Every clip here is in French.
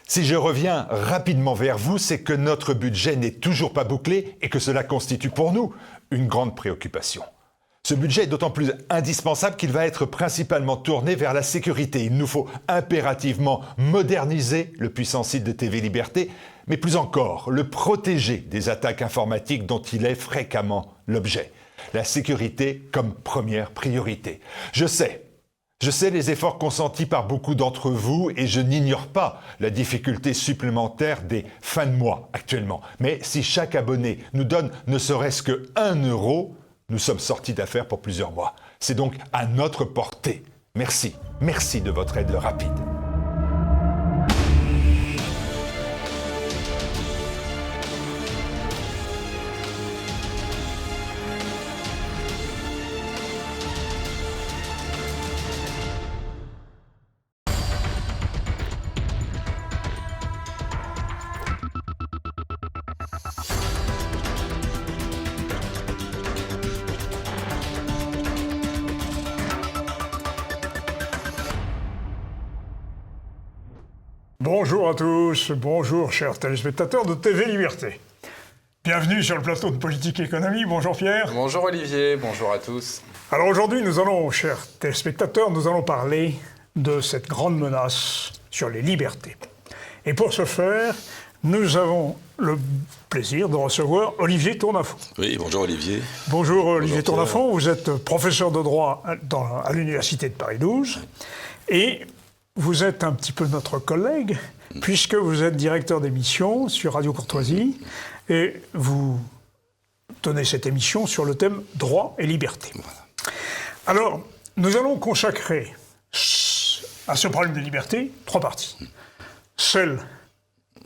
Si je reviens rapidement vers vous, c'est que notre budget n'est toujours pas bouclé et que cela constitue pour nous une grande préoccupation. Ce budget est d'autant plus indispensable qu'il va être principalement tourné vers la sécurité. Il nous faut impérativement moderniser le puissant site de TV Liberté, mais plus encore, le protéger des attaques informatiques dont il est fréquemment l'objet. La sécurité comme première priorité. Je sais les efforts consentis par beaucoup d'entre vous et je n'ignore pas la difficulté supplémentaire des fins de mois actuellement. Mais si chaque abonné nous donne ne serait-ce que 1 euro, nous sommes sortis d'affaires pour plusieurs mois. C'est donc à notre portée. Merci de votre aide rapide. Bonjour à tous, bonjour chers téléspectateurs de TV Liberté. Bienvenue sur le plateau de Politique et Économie, bonjour Pierre. Bonjour Olivier, bonjour à tous. Alors aujourd'hui chers téléspectateurs, nous allons parler de cette grande menace sur les libertés. Et pour ce faire, nous avons le plaisir de recevoir Olivier Tournafont. Oui, bonjour Olivier. Bonjour Olivier Tournafont, vous êtes professeur de droit à l'Université de Paris 12 et vous êtes un petit peu notre collègue, puisque vous êtes directeur d'émission sur Radio Courtoisie, et vous tenez cette émission sur le thème droit et liberté. Voilà. Alors, nous allons consacrer à ce problème des libertés 3 parties. Celle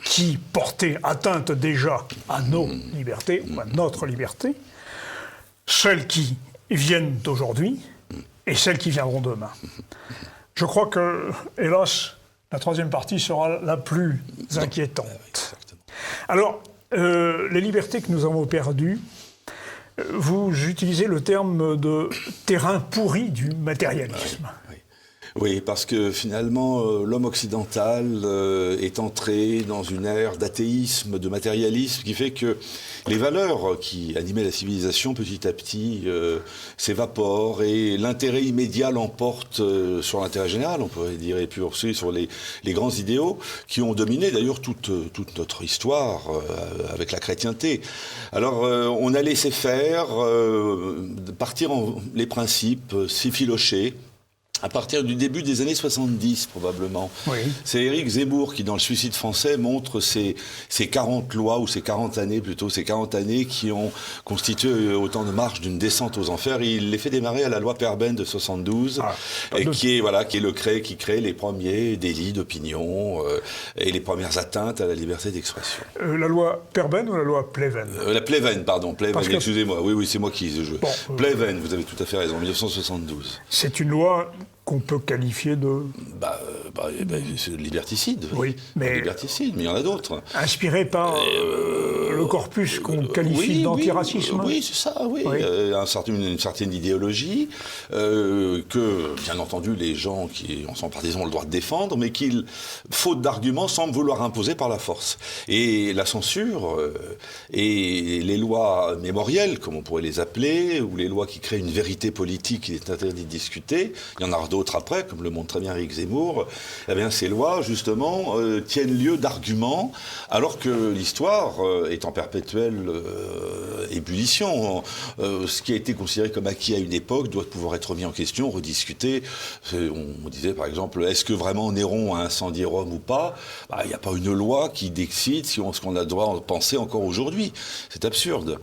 qui portait atteinte déjà à nos libertés, ou à notre liberté, celles qui viennent d'aujourd'hui, et celles qui viendront demain. Je crois que, hélas, la 3e partie sera la plus inquiétante. Alors, les libertés que nous avons perdues, vous utilisez le terme de terrain pourri du matérialisme. Oui, parce que finalement, l'homme occidental est entré dans une ère d'athéisme, de matérialisme, qui fait que les valeurs qui animaient la civilisation petit à petit s'évaporent et l'intérêt immédiat l'emporte sur l'intérêt général, on pourrait dire, et puis aussi sur les grands idéaux qui ont dominé d'ailleurs toute notre histoire avec la chrétienté. Alors, on a laissé faire, partir les principes, s'effilocher, à partir du début des années 70, probablement. Oui. C'est Éric Zemmour qui, dans Le Suicide français, montre ces 40 lois, ou ces 40 années plutôt, ces 40 années qui ont constitué autant de marche d'une descente aux enfers. Il les fait démarrer à la loi Perben de 72, qui crée les premiers délits d'opinion et les premières atteintes à la liberté d'expression. La loi Perben ou la loi Pleven La Pleven, pardon, Pleven, excusez-moi. Oui, c'est moi qui... Pleven, vous avez tout à fait raison, 1972. C'est une loi qu'on peut qualifier de... c'est liberticide. Oui, mais... Liberticide, mais il y en a d'autres. Inspiré par le corpus qu'on qualifie d'antiracisme. Oui, c'est ça, oui. Une certaine idéologie que, bien entendu, les gens qui en sont partisans ont le droit de défendre, mais qui, faute d'arguments, semblent vouloir imposer par la force. Et la censure et les lois mémorielles, comme on pourrait les appeler, ou les lois qui créent une vérité politique qu'il est interdit de discuter, il y en a d'autres après, comme le montre très bien Éric Zemmour, eh bien ces lois, justement, tiennent lieu d'arguments, alors que l'histoire est en perpétuelle ébullition. Ce qui a été considéré comme acquis à une époque doit pouvoir être remis en question, rediscuté. On disait, par exemple, est-ce que vraiment Néron a incendié Rome ou pas ? Il n'y a pas une loi qui décide ce qu'on a le droit de penser encore aujourd'hui. C'est absurde.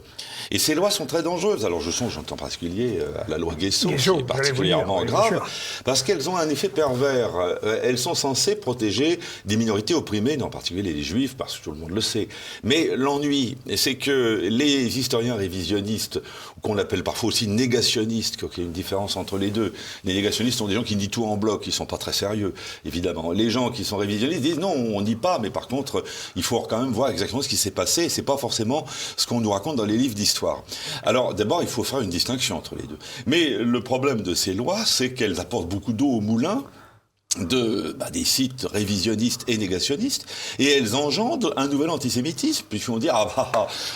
Et ces lois sont très dangereuses. Alors je songe en particulier à la loi Guesso, qui est particulièrement grave, parce qu'elles ont un effet pervers. Elles sont censées protéger des minorités opprimées, en particulier les juifs, parce que tout le monde le sait. Mais l'ennui, c'est que les historiens révisionnistes, qu'on appelle parfois aussi négationnistes, qu'il y a une différence entre les deux. Les négationnistes sont des gens qui nient tout en bloc, qui ne sont pas très sérieux, évidemment. Les gens qui sont révisionnistes disent non, on nie pas, mais par contre, il faut quand même voir exactement ce qui s'est passé, et c'est pas forcément ce qu'on nous raconte dans les livres d'histoire. Alors, d'abord, il faut faire une distinction entre les deux. Mais le problème de ces lois, c'est qu'elles apportent beaucoup d'eau au moulin des sites révisionnistes et négationnistes, et elles engendrent un nouvel antisémitisme, puisqu'ils vont dire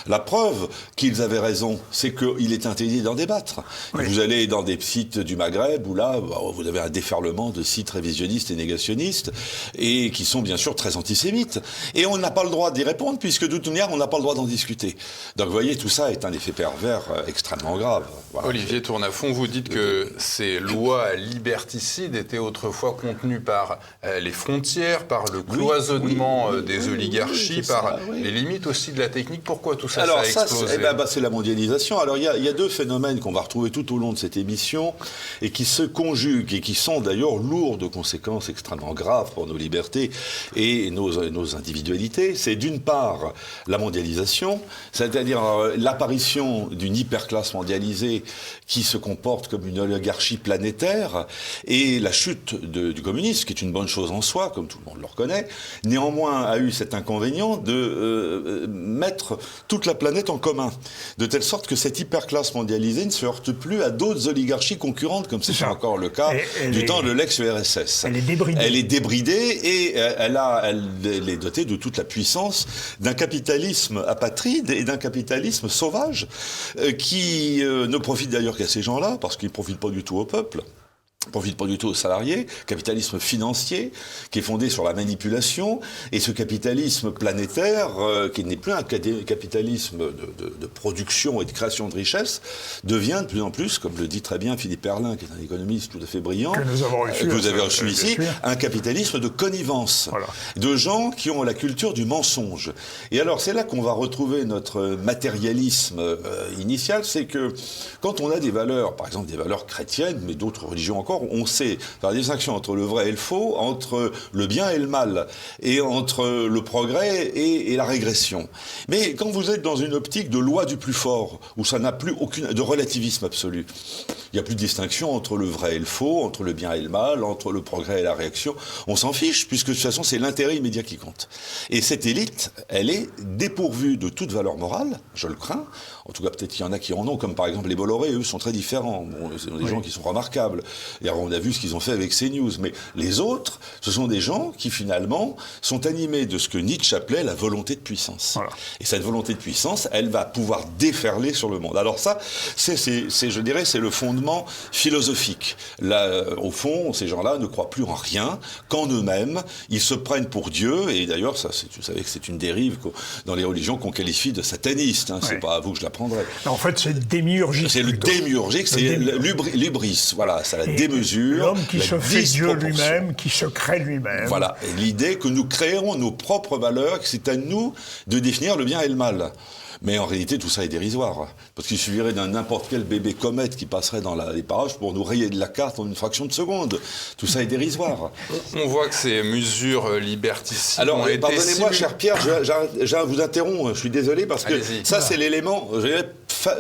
la preuve qu'ils avaient raison, c'est qu'il est interdit d'en débattre. Oui. Vous allez dans des sites du Maghreb où là, vous avez un déferlement de sites révisionnistes et négationnistes, et qui sont bien sûr très antisémites. Et on n'a pas le droit d'y répondre, puisque de toute manière, on n'a pas le droit d'en discuter. Donc vous voyez, tout ça est un effet pervers extrêmement grave. Voilà. Olivier Tournafond, vous dites que ces lois liberticides étaient autrefois contenues par les frontières, par le cloisonnement des oligarchies, par les limites aussi de la technique. Pourquoi tout ça, ça a explosé ? C'est la mondialisation. Alors il y a deux phénomènes qu'on va retrouver tout au long de cette émission et qui se conjuguent et qui sont d'ailleurs lourds de conséquences extrêmement graves pour nos libertés et nos individualités. C'est d'une part la mondialisation, c'est-à-dire l'apparition d'une hyperclasse mondialisée qui se comporte comme une oligarchie planétaire et la chute du communisme, ce qui est une bonne chose en soi, comme tout le monde le reconnaît, néanmoins a eu cet inconvénient de mettre toute la planète en commun, de telle sorte que cette hyperclasse mondialisée ne se heurte plus à d'autres oligarchies concurrentes, comme c'est encore le cas du temps de l'ex-URSS. Elle est débridée. Elle est débridée et elle est dotée de toute la puissance d'un capitalisme apatride et d'un capitalisme sauvage qui ne profite d'ailleurs qu'à ces gens-là, parce qu'il ne profite pas du tout au peuple. Profite pas du tout aux salariés, capitalisme financier qui est fondé sur la manipulation, et ce capitalisme planétaire qui n'est plus un capitalisme de production et de création de richesse devient de plus en plus, comme le dit très bien Philippe Perlin, qui est un économiste tout à fait brillant, que vous avez reçu ici, un capitalisme de connivence, de gens qui ont la culture du mensonge. Et alors c'est là qu'on va retrouver notre matérialisme initial, c'est que quand on a des valeurs, par exemple des valeurs chrétiennes, mais d'autres religions encore, on sait faire des distinctions entre le vrai et le faux, entre le bien et le mal, et entre le progrès et la régression. Mais quand vous êtes dans une optique de loi du plus fort, où ça n'a plus de relativisme absolu, il n'y a plus de distinction entre le vrai et le faux, entre le bien et le mal, entre le progrès et la réaction. On s'en fiche, puisque de toute façon, c'est l'intérêt immédiat qui compte. Et cette élite, elle est dépourvue de toute valeur morale, je le crains. En tout cas, peut-être qu'il y en a qui en ont, comme par exemple les Bolloré, eux sont très différents. Bon, c'est des gens qui sont remarquables. Et alors, on a vu ce qu'ils ont fait avec CNews. Mais les autres, ce sont des gens qui, finalement, sont animés de ce que Nietzsche appelait la volonté de puissance. Voilà. Et cette volonté de puissance, elle va pouvoir déferler sur le monde. Alors ça, je dirais, c'est le fondement philosophique. Là, au fond, ces gens-là ne croient plus en rien, qu'en eux-mêmes. Ils se prennent pour Dieu. Et d'ailleurs, ça, vous savez que c'est une dérive dans les religions qu'on qualifie de sataniste. Hein. C'est pas à vous que je l'apprendrai. En fait, c'est démiurgique. C'est le démiurgique, c'est l'hubris. Voilà, c'est la démesure. L'homme qui se fait Dieu lui-même, qui se crée lui-même. Voilà, et l'idée que nous créerons nos propres valeurs, que c'est à nous de définir le bien et le mal. Mais en réalité, tout ça est dérisoire. Parce qu'il suffirait d'un n'importe quel bébé comète qui passerait dans les parages pour nous rayer de la carte en une fraction de seconde. Tout ça est dérisoire. On voit que ces mesures liberticides ont été... Pardonnez-moi, cher Pierre, je vous interromps, je suis désolé, parce que ça, c'est l'élément, je dirais,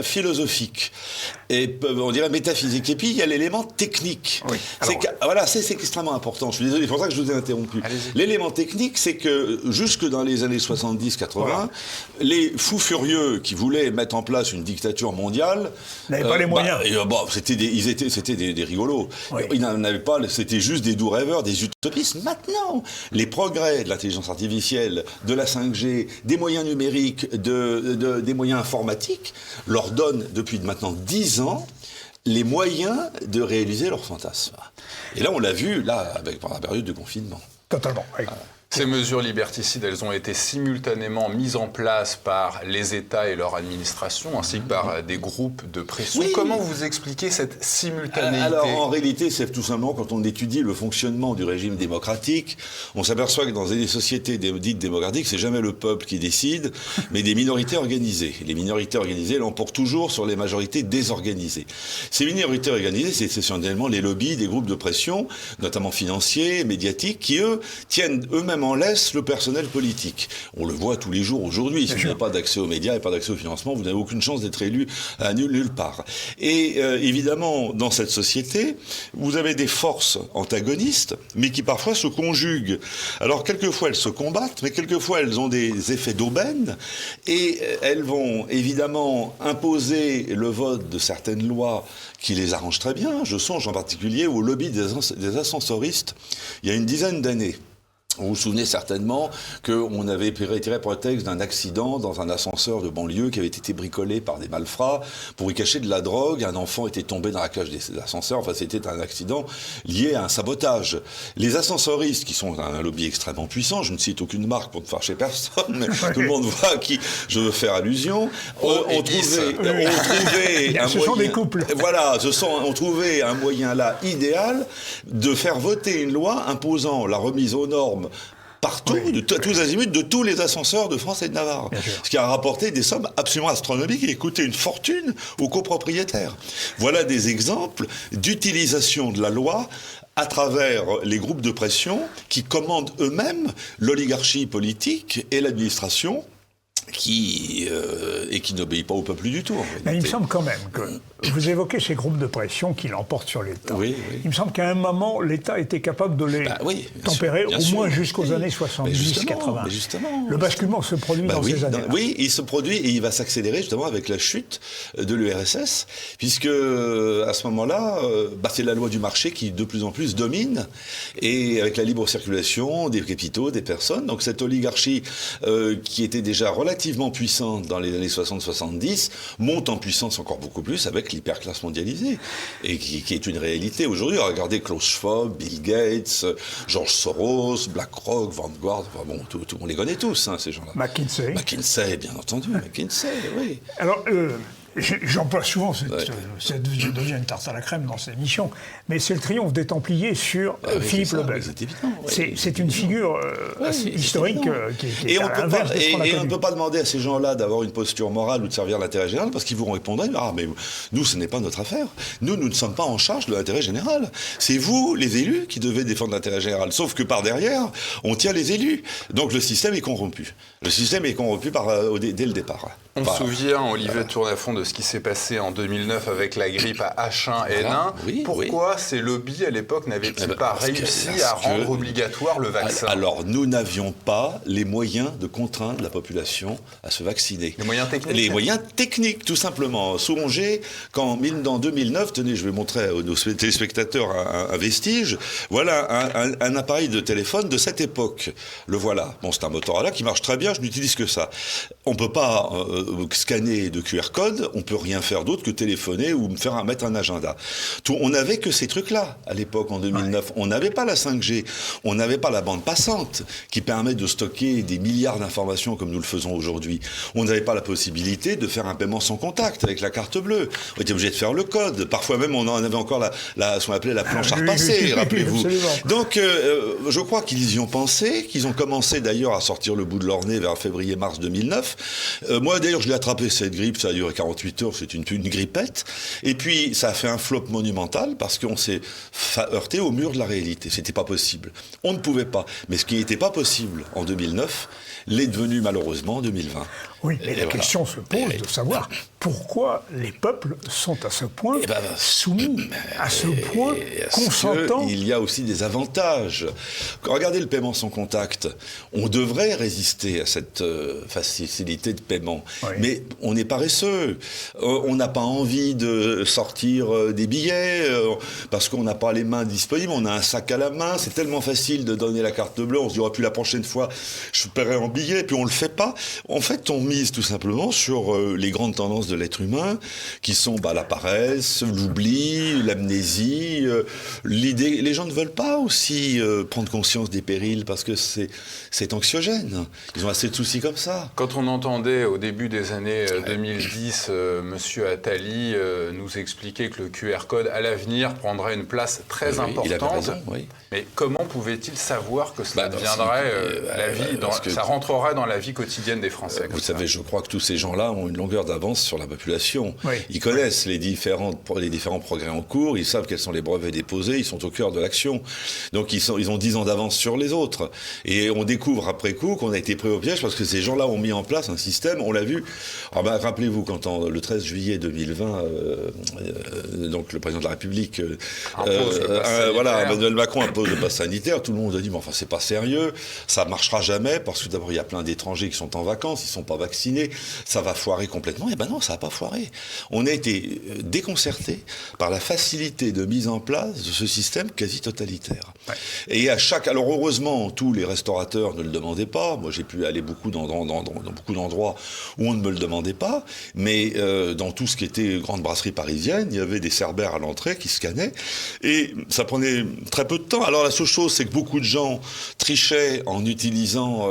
philosophique. Et on dirait métaphysique. Et puis, il y a l'élément technique. Oui. C'est extrêmement important. Je suis désolé, c'est pour ça que je vous ai interrompu. L'élément technique, c'est que jusque dans les années 70-80, les fous furieux qui voulaient mettre en place une dictature mondiale n'avaient pas les moyens. C'était des rigolos. Oui. Ils n'en avaient pas, c'était juste des doux rêveurs, des utopistes. Maintenant, les progrès de l'intelligence artificielle, de la 5G, des moyens numériques, des moyens informatiques, leur donnent depuis maintenant 10 ans les moyens de réaliser leurs fantasmes. Et là, on l'a vu pendant la période de confinement. Totalement. Oui. Ces mesures liberticides, elles ont été simultanément mises en place par les États et leur administration, ainsi que par des groupes de pression. Oui. Comment vous expliquez cette simultanéité ? Alors, en réalité, c'est tout simplement, quand on étudie le fonctionnement du régime démocratique, on s'aperçoit que dans des sociétés dites démocratiques, c'est jamais le peuple qui décide, mais des minorités organisées. Les minorités organisées l'emportent toujours sur les majorités désorganisées. Ces minorités organisées, c'est essentiellement les lobbies des groupes de pression, notamment financiers, médiatiques, qui, eux, tiennent eux-mêmes évidemment laisse le personnel politique. On le voit tous les jours aujourd'hui. Si vous n'avez pas d'accès aux médias et pas d'accès au financement, vous n'avez aucune chance d'être élu à nulle part. Et évidemment, dans cette société, vous avez des forces antagonistes, mais qui parfois se conjuguent. Alors, quelquefois, elles se combattent, mais quelquefois, elles ont des effets d'aubaine, et elles vont évidemment imposer le vote de certaines lois qui les arrangent très bien. Je songe en particulier au lobby des ascensoristes il y a une dizaine d'années. Vous vous souvenez certainement qu'on avait retiré prétexte d'un accident dans un ascenseur de banlieue qui avait été bricolé par des malfrats pour y cacher de la drogue. Un enfant était tombé dans la cage de l'ascenseur. Enfin, c'était un accident lié à un sabotage. Les ascensoristes, qui sont un lobby extrêmement puissant, je ne cite aucune marque pour ne fâcher personne, mais tout le monde voit à qui je veux faire allusion, ont trouvé un ce sont des couples. Voilà, ont trouvé un moyen là idéal de faire voter une loi imposant la remise aux normes partout, de tous azimuts, de tous les ascenseurs de France et de Navarre. Ce qui a rapporté des sommes absolument astronomiques et coûté une fortune aux copropriétaires. Voilà des exemples d'utilisation de la loi à travers les groupes de pression qui commandent eux-mêmes l'oligarchie politique et l'administration qui n'obéit pas au peuple du tout. Mais il me semble quand même que vous évoquez ces groupes de pression qui l'emportent sur l'État. Oui. Il me semble qu'à un moment, l'État était capable de les tempérer, bien au sûr. moins jusqu'aux années 70-80. Le basculement se produit dans ces années-là. Oui, il se produit et il va s'accélérer justement avec la chute de l'URSS, puisque à ce moment-là, c'est la loi du marché qui de plus en plus domine, et avec la libre circulation des capitaux, des personnes. Donc cette oligarchie qui était déjà relativement puissante dans les années 60-70 monte en puissance encore beaucoup plus avec l'hyperclasse mondialisée, et qui est une réalité aujourd'hui. Regardez Klaus Schwab, Bill Gates, George Soros, BlackRock, Vanguard, enfin bon, on les connaît tous, ces gens-là. McKinsey, bien entendu, McKinsey, oui. Alors, j'emploie souvent, ça devient une tarte à la crème dans ces émissions, mais c'est le triomphe des Templiers sur Philippe le Bel. C'est évident. C'est une figure historique qui est à l'inverse de ce qu'on a connu. Et on ne peut pas demander à ces gens-là d'avoir une posture morale ou de servir l'intérêt général, parce qu'ils vous répondraient « Ah, mais nous, ce n'est pas notre affaire. Nous ne sommes pas en charge de l'intérêt général. C'est vous, les élus, qui devez défendre l'intérêt général. » Sauf que par derrière, on tient les élus. Donc le système est corrompu. Le système est corrompu dès le départ. On se souvient, Olivier Tournafond, de ce qui s'est passé en 2009 avec la grippe à H1N1. Pourquoi ces lobbies, à l'époque, n'avaient-ils pas réussi à rendre obligatoire le vaccin? Alors, nous n'avions pas les moyens de contraindre la population à se vacciner. Les moyens techniques? Les moyens techniques, tout simplement. Songez qu'en 2009, tenez, je vais montrer à nos téléspectateurs un vestige. Voilà un appareil de téléphone de cette époque. Le voilà. Bon, c'est un Motorola qui marche très bien, je n'utilise que ça. On ne peut pas scanner de QR code, on peut rien faire d'autre que téléphoner ou mettre un agenda. On n'avait que ces trucs-là à l'époque, en 2009. On n'avait pas la 5G, on n'avait pas la bande passante qui permet de stocker des milliards d'informations comme nous le faisons aujourd'hui. On n'avait pas la possibilité de faire un paiement sans contact avec la carte bleue. On était obligé de faire le code. Parfois même, on en avait encore ce qu'on appelait la planche à repasser, rappelez-vous. Donc, je crois qu'ils y ont pensé, qu'ils ont commencé d'ailleurs à sortir le bout de leur nez vers février-mars 2009. Moi, d'ailleurs, je l'ai attrapé, cette grippe, ça a duré 48 heures, c'est une grippette. Et puis, ça a fait un flop monumental parce qu'on s'est heurté au mur de la réalité. C'était pas possible. On ne pouvait pas. Mais ce qui n'était pas possible en 2009 l'est devenu malheureusement en 2020. Oui, mais la question se pose de savoir pourquoi les peuples sont à ce point soumis, à ce point consentants. Il y a aussi des avantages. Regardez le paiement sans contact. On devrait résister à cette facilité de paiement. Oui. Mais on est paresseux. On n'a pas envie de sortir des billets parce qu'on n'a pas les mains disponibles. On a un sac à la main. C'est tellement facile de donner la carte bleue. On se dit, puis la prochaine fois, je paierai en billets. Puis on le fait pas. En fait, on mise tout simplement sur les grandes tendances de l'être humain, qui sont la paresse, l'oubli, l'amnésie, l'idée. Les gens ne veulent pas aussi prendre conscience des périls parce que c'est anxiogène. Ils ont assez de soucis comme ça. Quand on entendait au début des années 2010 Monsieur Attali nous expliquer que le QR code à l'avenir prendrait une place très importante, il avait raison, mais comment pouvait-il savoir que cela deviendrait ça rentrerait dans la vie quotidienne des Français? Vous savez, je crois que tous ces gens-là ont une longueur d'avance sur sur la population. Oui. Ils connaissent les différents progrès en cours, ils savent quels sont les brevets déposés, ils sont au cœur de l'action. Donc ils ont 10 ans d'avance sur les autres. Et on découvre après coup qu'on a été pris au piège parce que ces gens-là ont mis en place un système, on l'a vu. Alors rappelez-vous, quand le 13 juillet 2020, donc le président de la République, Emmanuel Macron impose le pass sanitaire, tout le monde a dit, mais enfin c'est pas sérieux, ça marchera jamais, parce que d'abord il y a plein d'étrangers qui sont en vacances, ils sont pas vaccinés, ça va foirer complètement. Et ben non, ça va pas foirer. On a été déconcertés par la facilité de mise en place de ce système quasi totalitaire. Ouais. Et alors heureusement, tous les restaurateurs ne le demandaient pas. Moi j'ai pu aller beaucoup dans beaucoup d'endroits où on ne me le demandait pas, mais dans tout ce qui était grande brasserie parisienne, il y avait des cerbères à l'entrée qui scannaient, et ça prenait très peu de temps. Alors la seule chose, c'est que beaucoup de gens trichaient en utilisant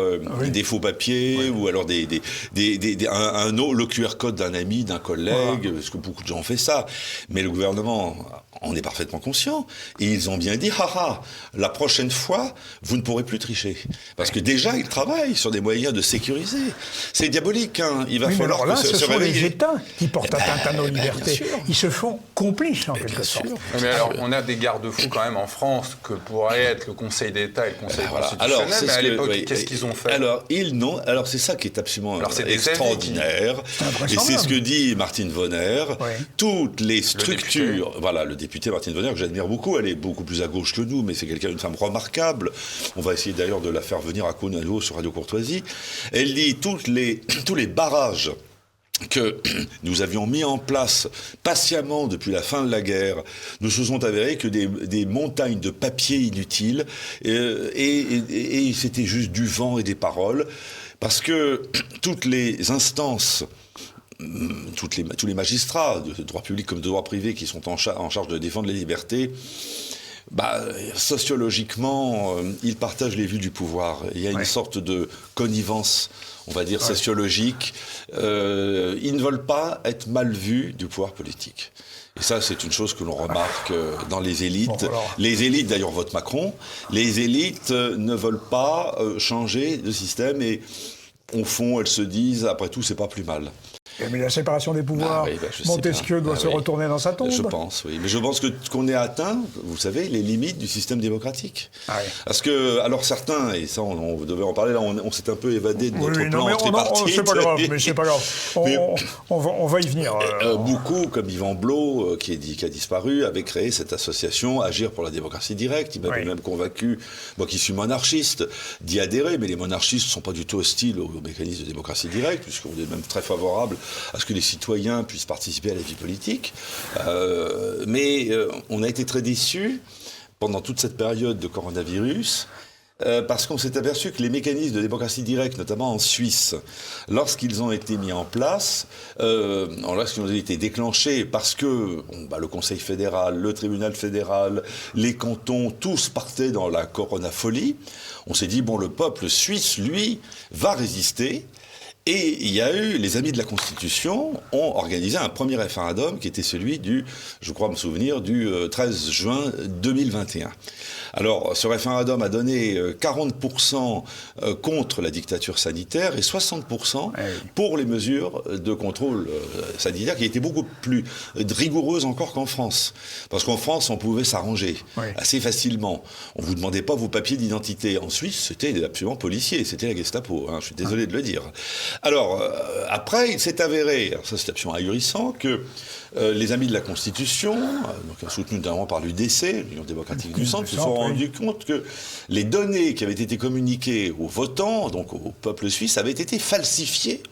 des faux papiers, ou alors le QR code d'un ami, d'un collègue, parce que beaucoup de gens ont fait ça. Mais le gouvernement en est parfaitement conscient, et ils ont bien dit, la prochaine fois, vous ne pourrez plus tricher. Parce que déjà, ils travaillent sur des moyens de sécuriser. C'est diabolique, hein. Il va falloir mais alors là, se sont réveiller. les États qui portent atteinte à nos libertés. Ils se font complices, en quelque sorte. Mais alors, on a des garde-fous quand même en France que pourrait être le Conseil d'État et le Conseil constitutionnel. Alors, mais à l'époque, qu'est-ce qu'ils ont fait? Alors, c'est ça qui est absolument extraordinaire. Et c'est ce que dit Martine Vonner. Toutes les structures... Le député Martine Vonner, que j'admire beaucoup, elle est beaucoup plus à gauche que nous, mais c'est une femme remarquable. On va essayer d'ailleurs de la faire venir à Conano sur Radio Courtoisie. Elle dit tous les barrages que nous avions mis en place patiemment depuis la fin de la guerre ne se sont avérés que des montagnes de papier inutiles, et c'était juste du vent et des paroles, parce que toutes les instances, tous les magistrats de droit public comme de droit privé qui sont en charge de défendre les libertés, sociologiquement, ils partagent les vues du pouvoir. Il y a une sorte de connivence, on va dire, sociologique. Ils ne veulent pas être mal vus du pouvoir politique. Et ça, c'est une chose que l'on remarque dans les élites. Les élites, d'ailleurs, votent Macron. Les élites ne veulent pas changer de système, et au fond, elles se disent, après tout, c'est pas plus mal. Mais la séparation des pouvoirs, Montesquieu doit se retourner dans sa tombe. Je pense, oui. Mais je pense qu'on ait atteint, vous savez, les limites du système démocratique. Parce que, alors certains, et ça on devait en parler, là on s'est un peu évadé de notre plan tripartite. C'est pas grave, mais c'est pas grave. On va y venir. Beaucoup, comme Yvan Blot, qui a disparu, avait créé cette association Agir pour la démocratie directe. Il m'avait même convaincu, moi qui suis monarchiste, d'y adhérer. Mais les monarchistes ne sont pas du tout hostiles au mécanisme de démocratie directe, puisqu'on est même très favorable à ce que les citoyens puissent participer à la vie politique. Mais on a été très déçus pendant toute cette période de coronavirus, parce qu'on s'est aperçu que les mécanismes de démocratie directe, notamment en Suisse, lorsqu'ils ont été mis en place, lorsqu'ils ont été déclenchés, parce que le Conseil fédéral, le tribunal fédéral, les cantons, tous partaient dans la coronafolie, on s'est dit, le peuple suisse, lui, va résister. Et il y a eu, les amis de la Constitution ont organisé un premier référendum qui était celui je crois me souvenir, du 13 juin 2021. Alors, ce référendum a donné 40% contre la dictature sanitaire et 60% pour les mesures de contrôle sanitaire, qui étaient beaucoup plus rigoureuses encore qu'en France. Parce qu'en France, on pouvait s'arranger assez facilement. On ne vous demandait pas vos papiers d'identité. En Suisse, c'était absolument policier, c'était la Gestapo, je suis désolé de le dire. Alors, après, il s'est avéré, ça c'est absolument ahurissant, que les amis de la Constitution, donc soutenus notamment par l'UDC, l'Union démocratique du Centre, se sont rendus compte que les données qui avaient été communiquées aux votants, donc au peuple suisse, avaient été falsifiées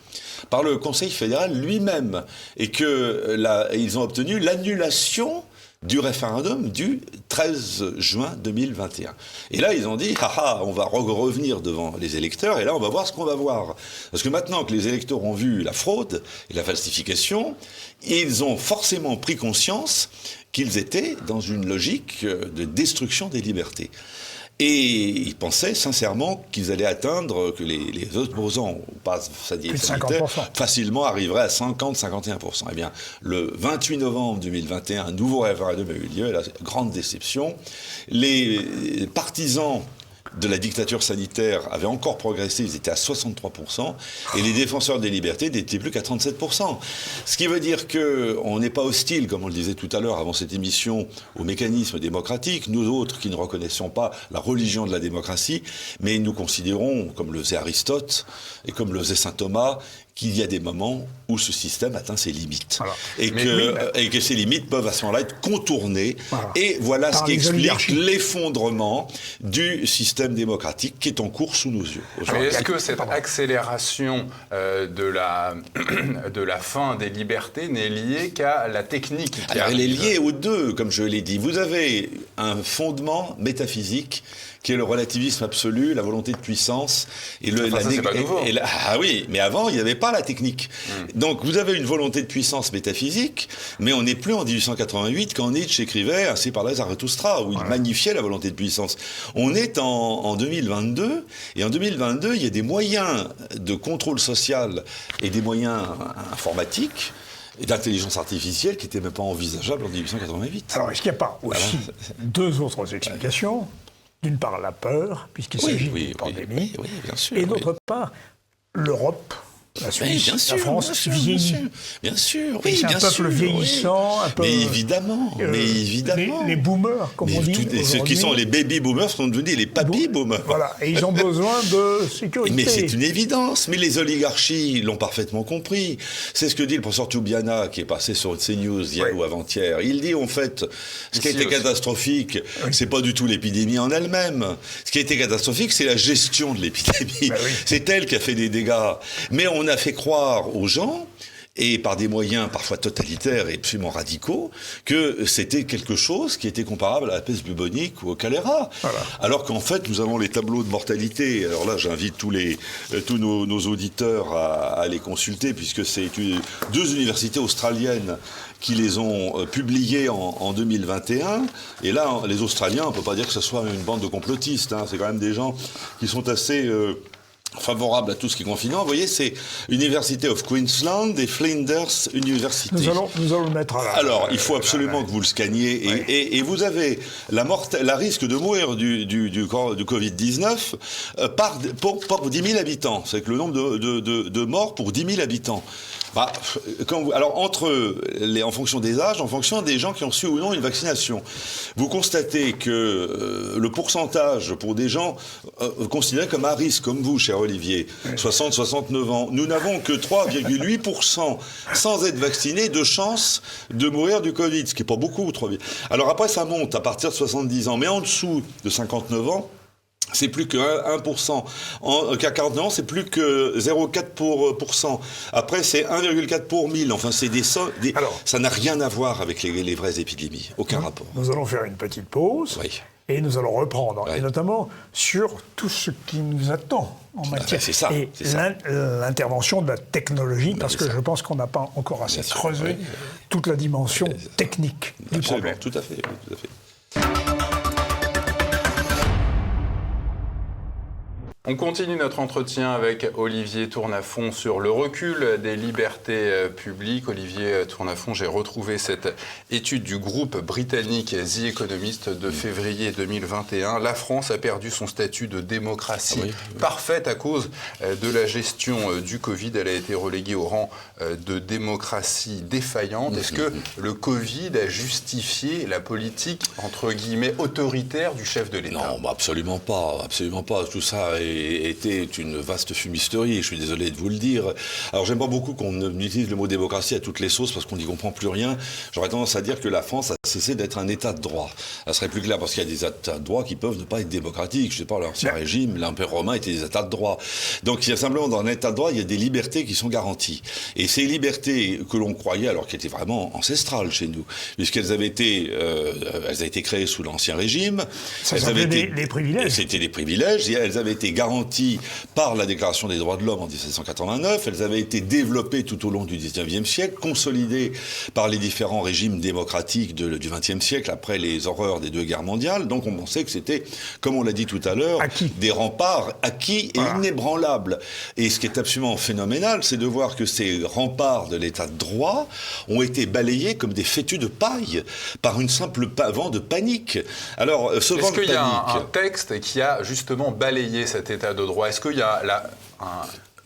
par le Conseil fédéral lui-même, et qu'ils ont obtenu l'annulation du référendum du 13 juin 2021. Et là, ils ont dit, on va revenir devant les électeurs, et là, on va voir ce qu'on va voir. Parce que maintenant que les électeurs ont vu la fraude et la falsification, ils ont forcément pris conscience qu'ils étaient dans une logique de destruction des libertés. Et ils pensaient sincèrement qu'ils allaient atteindre, que les opposants au pass sanitaire facilement arriveraient à 50-51%. Eh bien, le 28 novembre 2021, un nouveau référendum a eu lieu, et la grande déception. Les partisans de la dictature sanitaire avaient encore progressé, ils étaient à 63%, et les défenseurs des libertés n'étaient plus qu'à 37%. Ce qui veut dire qu'on n'est pas hostile, comme on le disait tout à l'heure avant cette émission, au mécanisme démocratique, nous autres qui ne reconnaissons pas la religion de la démocratie, mais nous considérons, comme le faisait Aristote et comme le faisait saint Thomas, qu'il y a des moments où ce système atteint ses limites. Voilà. Et que ces limites peuvent à ce moment-là être contournées. Voilà. Et voilà ce qui explique l'effondrement du système démocratique qui est en cours sous nos yeux. Mais est-ce que cette accélération de la fin des libertés n'est liée qu'à la technique Alors elle est liée aux deux, comme je l'ai dit. Vous avez un fondement métaphysique qui est le relativisme absolu, la volonté de puissance et c'est pas nouveau. Ah oui, mais avant il n'y avait pas la technique. Donc vous avez une volonté de puissance métaphysique, mais on n'est plus en 1888 quand Nietzsche écrivait Ainsi parlait Zarathustra, où il magnifiait la volonté de puissance. On est en 2022, et en 2022 il y a des moyens de contrôle social et des moyens informatiques et d'intelligence artificielle qui n'étaient même pas envisageables en 1888. Alors est-ce qu'il n'y a pas aussi deux autres explications ? D'une part, la peur, puisqu'il s'agit d'une pandémie, bien sûr, et d'autre part, l'Europe, la Suisse, la France vieillit. Bien sûr, oui, c'est un peuple vieillissant, un peu... Mais évidemment. Les boomers, comme on dit ceux qui sont les baby boomers sont devenus les papy boomers. Voilà, et ils ont besoin de sécurité. Mais c'est une évidence. Mais les oligarchies l'ont parfaitement compris. C'est ce que dit le professeur Toubiana, qui est passé sur CNews hier ou avant-hier. Il dit, en fait, ce qui a été catastrophique, c'est pas du tout l'épidémie en elle-même. Ce qui a été catastrophique, c'est la gestion de l'épidémie. C'est elle qui a fait des dégâts. Mais on a fait croire aux gens, et par des moyens parfois totalitaires et absolument radicaux, que c'était quelque chose qui était comparable à la peste bubonique ou au choléra. Voilà. Alors qu'en fait, nous avons les tableaux de mortalité. Alors là, j'invite tous nos auditeurs à les consulter, puisque c'est deux universités australiennes qui les ont publiés en 2021. Et là, les Australiens, on ne peut pas dire que ce soit une bande de complotistes. Hein. C'est quand même des gens qui sont assez... favorable à tout ce qui est confinement. Vous voyez, c'est University of Queensland et Flinders University. Nous allons le mettre à la... Alors, il faut absolument que vous le scanniez. Et vous avez la risque de mourir du Covid-19 pour 10 000 habitants. C'est que le nombre de morts pour 10 000 habitants. Alors, en fonction des âges, en fonction des gens qui ont su ou non une vaccination, vous constatez que le pourcentage pour des gens considérés comme à risque, comme vous, cher Olivier, 60-69 ans, nous n'avons que 3,8% sans être vaccinés de chance de mourir du Covid, ce qui n'est pas beaucoup. Alors après, ça monte à partir de 70 ans, mais en dessous de 59 ans, c'est plus que 1%. Qu'à 49 ans, c'est plus que 0,4%. Après, c'est 1,4 pour 1000. Enfin, c'est Alors, ça n'a rien à voir avec les vraies épidémies. Aucun rapport. Nous allons faire une petite pause. Oui. Et nous allons reprendre, et notamment sur tout ce qui nous attend en matière. C'est ça. Et l'intervention de la technologie, parce que je pense qu'on n'a pas encore assez creusé toute la dimension technique du problème. Tout à fait. On continue notre entretien avec Olivier Tournafont sur le recul des libertés publiques. Olivier Tournafont, j'ai retrouvé cette étude du groupe britannique The Economist de février 2021. La France a perdu son statut de démocratie parfaite à cause de la gestion du Covid. Elle a été reléguée au rang de démocratie défaillante. Est-ce que le Covid a justifié la politique, entre guillemets, autoritaire du chef de l'État ? Non, absolument pas. Tout ça était une vaste fumisterie, je suis désolé de vous le dire. Alors j'aime pas beaucoup qu'on utilise le mot démocratie à toutes les sauces parce qu'on n'y comprend plus rien. J'aurais tendance à dire que la France a cessé d'être un état de droit. Ça serait plus clair parce qu'il y a des états de droit qui peuvent ne pas être démocratiques. Je sais pas, l'Ancien Régime, l'Empire romain étaient des états de droit. Donc il y a simplement dans un état de droit, il y a des libertés qui sont garanties. Et ces libertés que l'on croyait, alors qui étaient vraiment ancestrales chez nous, puisqu'elles avaient été créées sous l'Ancien Régime. Ça s'appelait des privilèges. C'était des privilèges, et elles avaient été garanties garanties par la Déclaration des droits de l'homme en 1789. Elles avaient été développées tout au long du XIXe siècle, consolidées par les différents régimes démocratiques du XXe siècle après les horreurs des 2 guerres mondiales. Donc on pensait que c'était, comme on l'a dit tout à l'heure, des remparts acquis et inébranlables. Et ce qui est absolument phénoménal, c'est de voir que ces remparts de l'état de droit ont été balayés comme des fétus de paille par une simple vent de panique. Alors, ce vent de panique... Est-ce qu'il y a un texte qui a justement balayé cet état de droit? Est-ce qu'il y a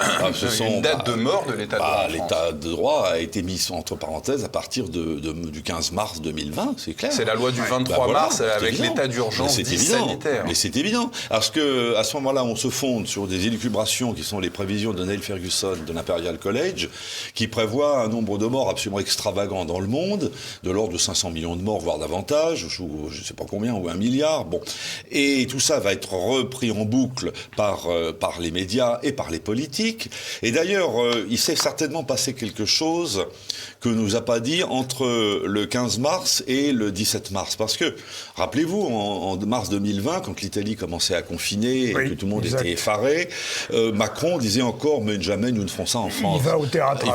une date de mort de l'état de droit en France? L'état de droit a été mis entre parenthèses à partir du 15 mars 2020, c'est clair. C'est la loi du 23 mars avec l'état d'urgence dit sanitaire. Mais c'est évident. Parce qu'à ce moment-là, on se fonde sur des élucubrations qui sont les prévisions de Neil Ferguson de l'Imperial College, qui prévoit un nombre de morts absolument extravagant dans le monde, de l'ordre de 500 millions de morts, voire davantage, ou je ne sais pas combien, ou 1 milliard. Bon. Et tout ça va être repris en boucle par les médias et par les politiques. Et d'ailleurs, il s'est certainement passé quelque chose que nous a pas dit entre le 15 mars et le 17 mars. Parce que, rappelez-vous, en mars 2020, quand l'Italie commençait à confiner et que tout le monde était effaré, Macron disait encore « mais jamais nous ne ferons ça en France ». Il va au théâtre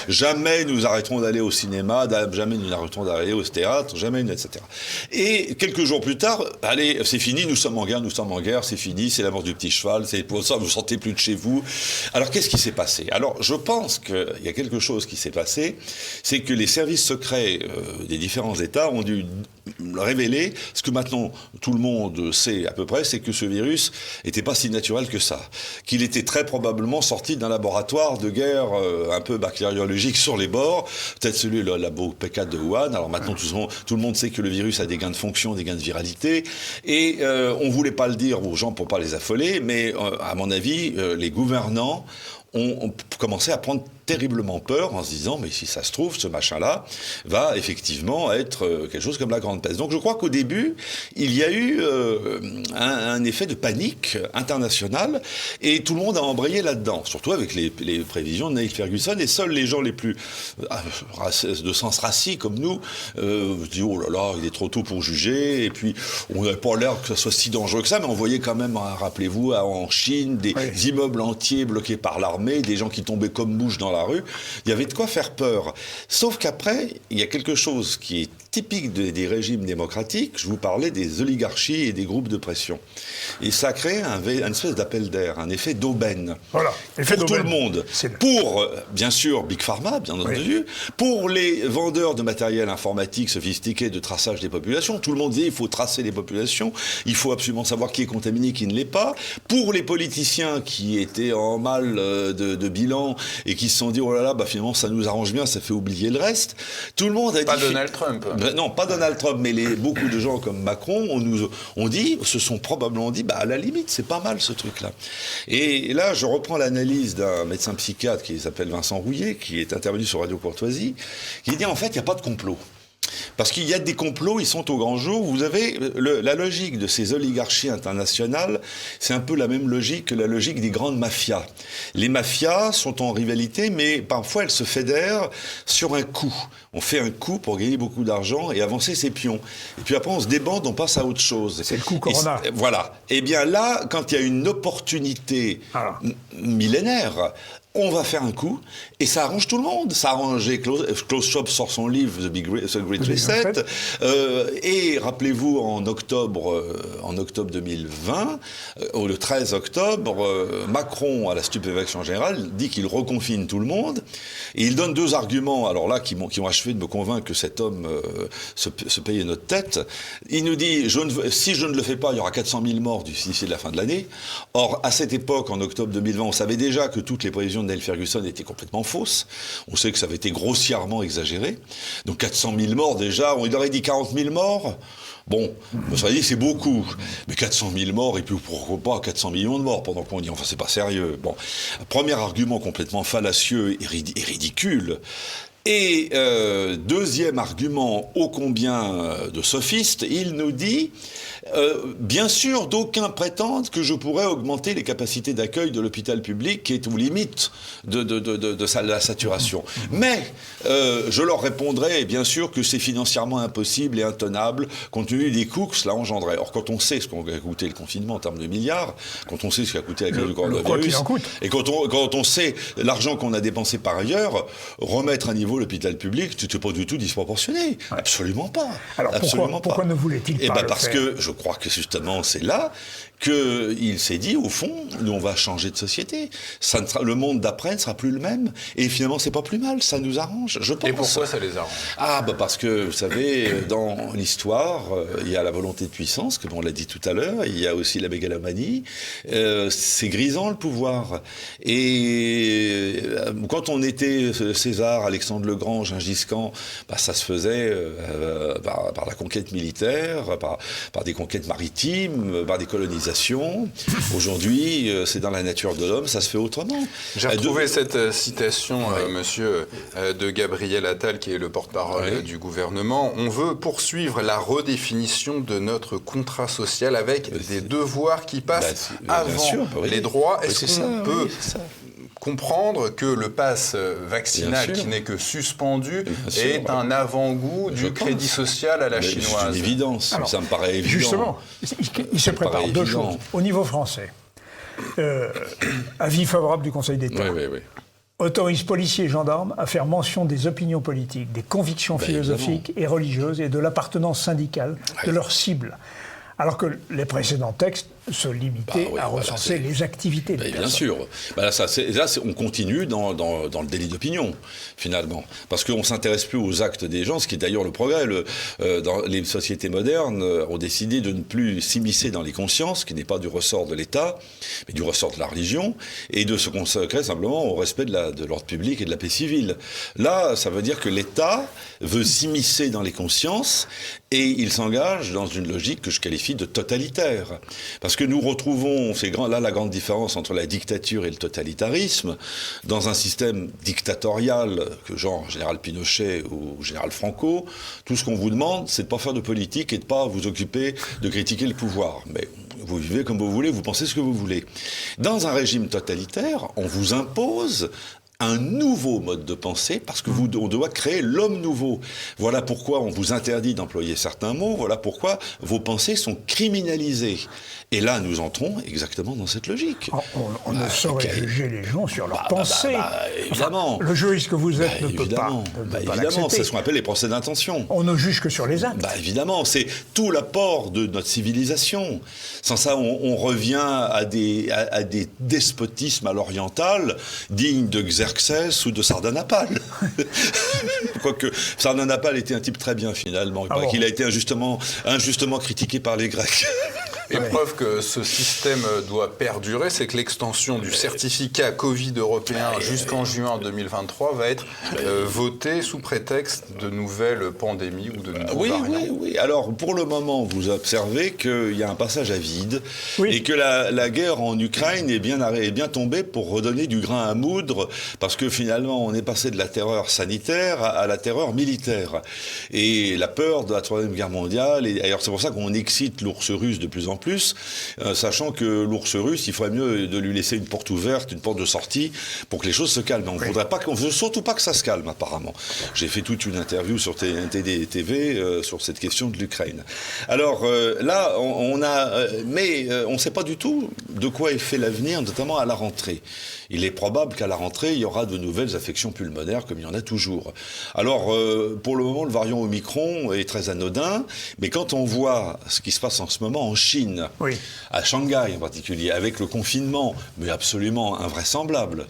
jamais nous arrêterons d'aller au cinéma, jamais nous arrêterons d'aller au théâtre, jamais, etc. Et quelques jours plus tard, allez, c'est fini, nous sommes en guerre, c'est fini, c'est la mort du petit cheval, c'est pour ça, vous ne sentez plus de chez vous. Alors, qu'est-ce qui s'est passé? Alors, je pense qu'il y a quelque chose qui s'est passé, c'est que les services secrets des différents États ont dû révéler ce que maintenant tout le monde sait à peu près, c'est que ce virus n'était pas si naturel que ça. Qu'il était très probablement sorti d'un laboratoire de guerre un peu bactériologique sur les bords, peut-être celui du labo P4 de Wuhan. Alors maintenant, tout le monde sait que le virus a des gains de fonction, des gains de viralité, et on ne voulait pas le dire aux gens pour ne pas les affoler, mais à mon avis, les gouvernants ont commencé à prendre terriblement peur en se disant mais si ça se trouve ce machin-là va effectivement être quelque chose comme la grande peste. Donc je crois qu'au début il y a eu un effet de panique internationale et tout le monde a embrayé là-dedans, surtout avec les prévisions de Neil Ferguson, et seuls les gens les plus de sens raci comme nous disent oh là là il est trop tôt pour juger, et puis on n'avait pas l'air que ça soit si dangereux que ça, mais on voyait quand même, rappelez-vous, en Chine des immeubles entiers bloqués par l'armée, des gens qui tombaient comme mouches dans la rue. Il y avait de quoi faire peur. Sauf qu'après, il y a quelque chose qui est typique des régimes démocratiques. Je vous parlais des oligarchies et des groupes de pression. Et ça crée une espèce d'appel d'air, un effet d'aubaine. Voilà, effet pour d'aubaine. Tout le monde. Pour, bien sûr, Big Pharma, bien entendu. Pour les vendeurs de matériel informatique sophistiqué de traçage des populations. Tout le monde dit il faut tracer les populations. Il faut absolument savoir qui est contaminé, qui ne l'est pas. Pour les politiciens qui étaient en mal de bilan et qui se sont dit oh là là, bah finalement ça nous arrange bien, ça fait oublier le reste. Tout le monde a dit... Pas Donald Trump. Non, pas Donald Trump, mais beaucoup de gens comme Macron se sont probablement dit, bah à la limite, c'est pas mal ce truc-là. Et là, je reprends l'analyse d'un médecin psychiatre qui s'appelle Vincent Rouillet, qui est intervenu sur Radio Courtoisie, qui dit en fait, il n'y a pas de complot. Parce qu'il y a des complots, ils sont au grand jour. Vous avez la logique de ces oligarchies internationales, c'est un peu la même logique que la logique des grandes mafias. Les mafias sont en rivalité, mais parfois elles se fédèrent sur un coup. On fait un coup pour gagner beaucoup d'argent et avancer ses pions. Et puis après on se débande, on passe à autre chose. C'est le coup Corona. Voilà. Et bien là, quand il y a une opportunité millénaire, on va faire un coup, et ça arrange tout le monde. Ça arrange Klaus Schwab sort son livre The Great Reset, et rappelez-vous en octobre 2020, le 13 octobre, Macron, à la stupéfaction générale, dit qu'il reconfine tout le monde, et il donne 2 arguments, alors là, qui ont achevé de me convaincre que cet homme se payait notre tête. Il nous dit, si je ne le fais pas, il y aura 400 000 morts d'ici la fin de l'année. Or, à cette époque, en octobre 2020, on savait déjà que toutes les prévisions de Neil Ferguson étaient complètement fausses. On sait que ça avait été grossièrement exagéré. Donc 400 000 morts déjà, il aurait dit 40 000 morts. Bon, on se dit c'est beaucoup, mais 400 000 morts, et puis pourquoi pas 400 millions de morts pendant qu'on dit, enfin c'est pas sérieux. Bon, premier argument complètement fallacieux et ridicule. Et deuxième argument ô combien de sophiste, il nous dit bien sûr, d'aucuns prétendent que je pourrais augmenter les capacités d'accueil de l'hôpital public qui est aux limites de la saturation. Mais je leur répondrai bien sûr que c'est financièrement impossible et intenable compte tenu des coûts que cela engendrait. Or, quand on sait ce qu'ont coûté le confinement en termes de milliards, quand on sait ce qu'a coûté la crise du coronavirus, et quand on sait l'argent qu'on a dépensé par ailleurs, remettre à niveau l'hôpital public, c'était pas du tout disproportionné. Absolument pas. Alors pourquoi ne voulait-il pas le faire ? Parce que je crois que justement c'est là qu'il s'est dit, au fond, nous on va changer de société. Le monde d'après ne sera plus le même. Et finalement, c'est pas plus mal, ça nous arrange, je pense. Et pourquoi ça les arrange ? Parce que, vous savez, dans l'histoire, il y a la volonté de puissance, comme on l'a dit tout à l'heure, il y a aussi la mégalomanie. C'est grisant le pouvoir. Et quand on était César, Alexandre le Grand, Gengis Khan, ça se faisait par la conquête militaire, par des conquêtes maritimes, par des colonisations. Aujourd'hui, c'est dans la nature de l'homme, ça se fait autrement. J'ai retrouvé cette citation, monsieur, de Gabriel Attal, qui est le porte-parole du gouvernement. On veut poursuivre la redéfinition de notre contrat social avec des devoirs qui passent avant les droits. Est-ce qu'on peut comprendre que le pass vaccinal, qui n'est que suspendu, est un avant-goût du crédit social à la chinoise? C'est une évidence, ça me paraît évident. Justement, il se prépare deux choses. Au niveau français, avis favorable du Conseil d'État. Autorise policiers et gendarmes à faire mention des opinions politiques, des convictions philosophiques et religieuses et de l'appartenance syndicale de leurs cibles. Alors que les précédents textes se limiter à recenser les activités des personnes. Bien sûr. On continue dans le délit d'opinion, finalement. Parce qu'on ne s'intéresse plus aux actes des gens, ce qui est d'ailleurs le progrès. Dans les sociétés modernes ont décidé de ne plus s'immiscer dans les consciences, qui n'est pas du ressort de l'État, mais du ressort de la religion, et de se consacrer simplement au respect de l'ordre public et de la paix civile. Là, ça veut dire que l'État veut s'immiscer dans les consciences, et il s'engage dans une logique que je qualifie de totalitaire. Parce que nous retrouvons, c'est là la grande différence entre la dictature et le totalitarisme, dans un système dictatorial, que genre général Pinochet ou général Franco, tout ce qu'on vous demande, c'est de ne pas faire de politique et de ne pas vous occuper de critiquer le pouvoir. Mais vous vivez comme vous voulez, vous pensez ce que vous voulez. Dans un régime totalitaire, on vous impose un nouveau mode de pensée, parce que on doit créer l'homme nouveau. Voilà pourquoi on vous interdit d'employer certains mots, voilà pourquoi vos pensées sont criminalisées. Et là, nous entrons exactement dans cette logique. On ne saurait juger les gens sur leurs pensées. Évidemment. Le juriste que vous êtes ne peut pas évidemment, c'est ce qu'on appelle les procès d'intention. On ne juge que sur les actes. Évidemment, c'est tout l'apport de notre civilisation. Sans ça, on revient à des despotismes à l'oriental, dignes de Xerxès ou de Sardanapale. Quoique Sardanapale était un type très bien, finalement. Il a été injustement critiqué par les Grecs. Et preuve que ce système doit perdurer, c'est que l'extension du certificat Covid européen jusqu'en juin 2023 va être votée sous prétexte de nouvelles pandémies ou de nouveaux variants. Oui. Alors, pour le moment, vous observez qu'il y a un passage à vide et que la guerre en Ukraine est bien tombée pour redonner du grain à moudre, parce que finalement, on est passé de la terreur sanitaire à la terreur militaire. Et la peur de la Troisième Guerre mondiale, et d'ailleurs, c'est pour ça qu'on excite l'ours russe de plus en plus, sachant que l'ours russe, il faudrait mieux de lui laisser une porte ouverte, une porte de sortie, pour que les choses se calment. On ne veut surtout pas que ça se calme, apparemment. J'ai fait toute une interview sur TNT TV sur cette question de l'Ukraine. Alors là, on ne sait pas du tout de quoi est fait l'avenir, notamment à la rentrée. Il est probable qu'à la rentrée, il y aura de nouvelles affections pulmonaires, comme il y en a toujours. Alors, pour le moment, le variant Omicron est très anodin, mais quand on voit ce qui se passe en ce moment en Chine, à Shanghai en particulier, avec le confinement, mais absolument invraisemblable,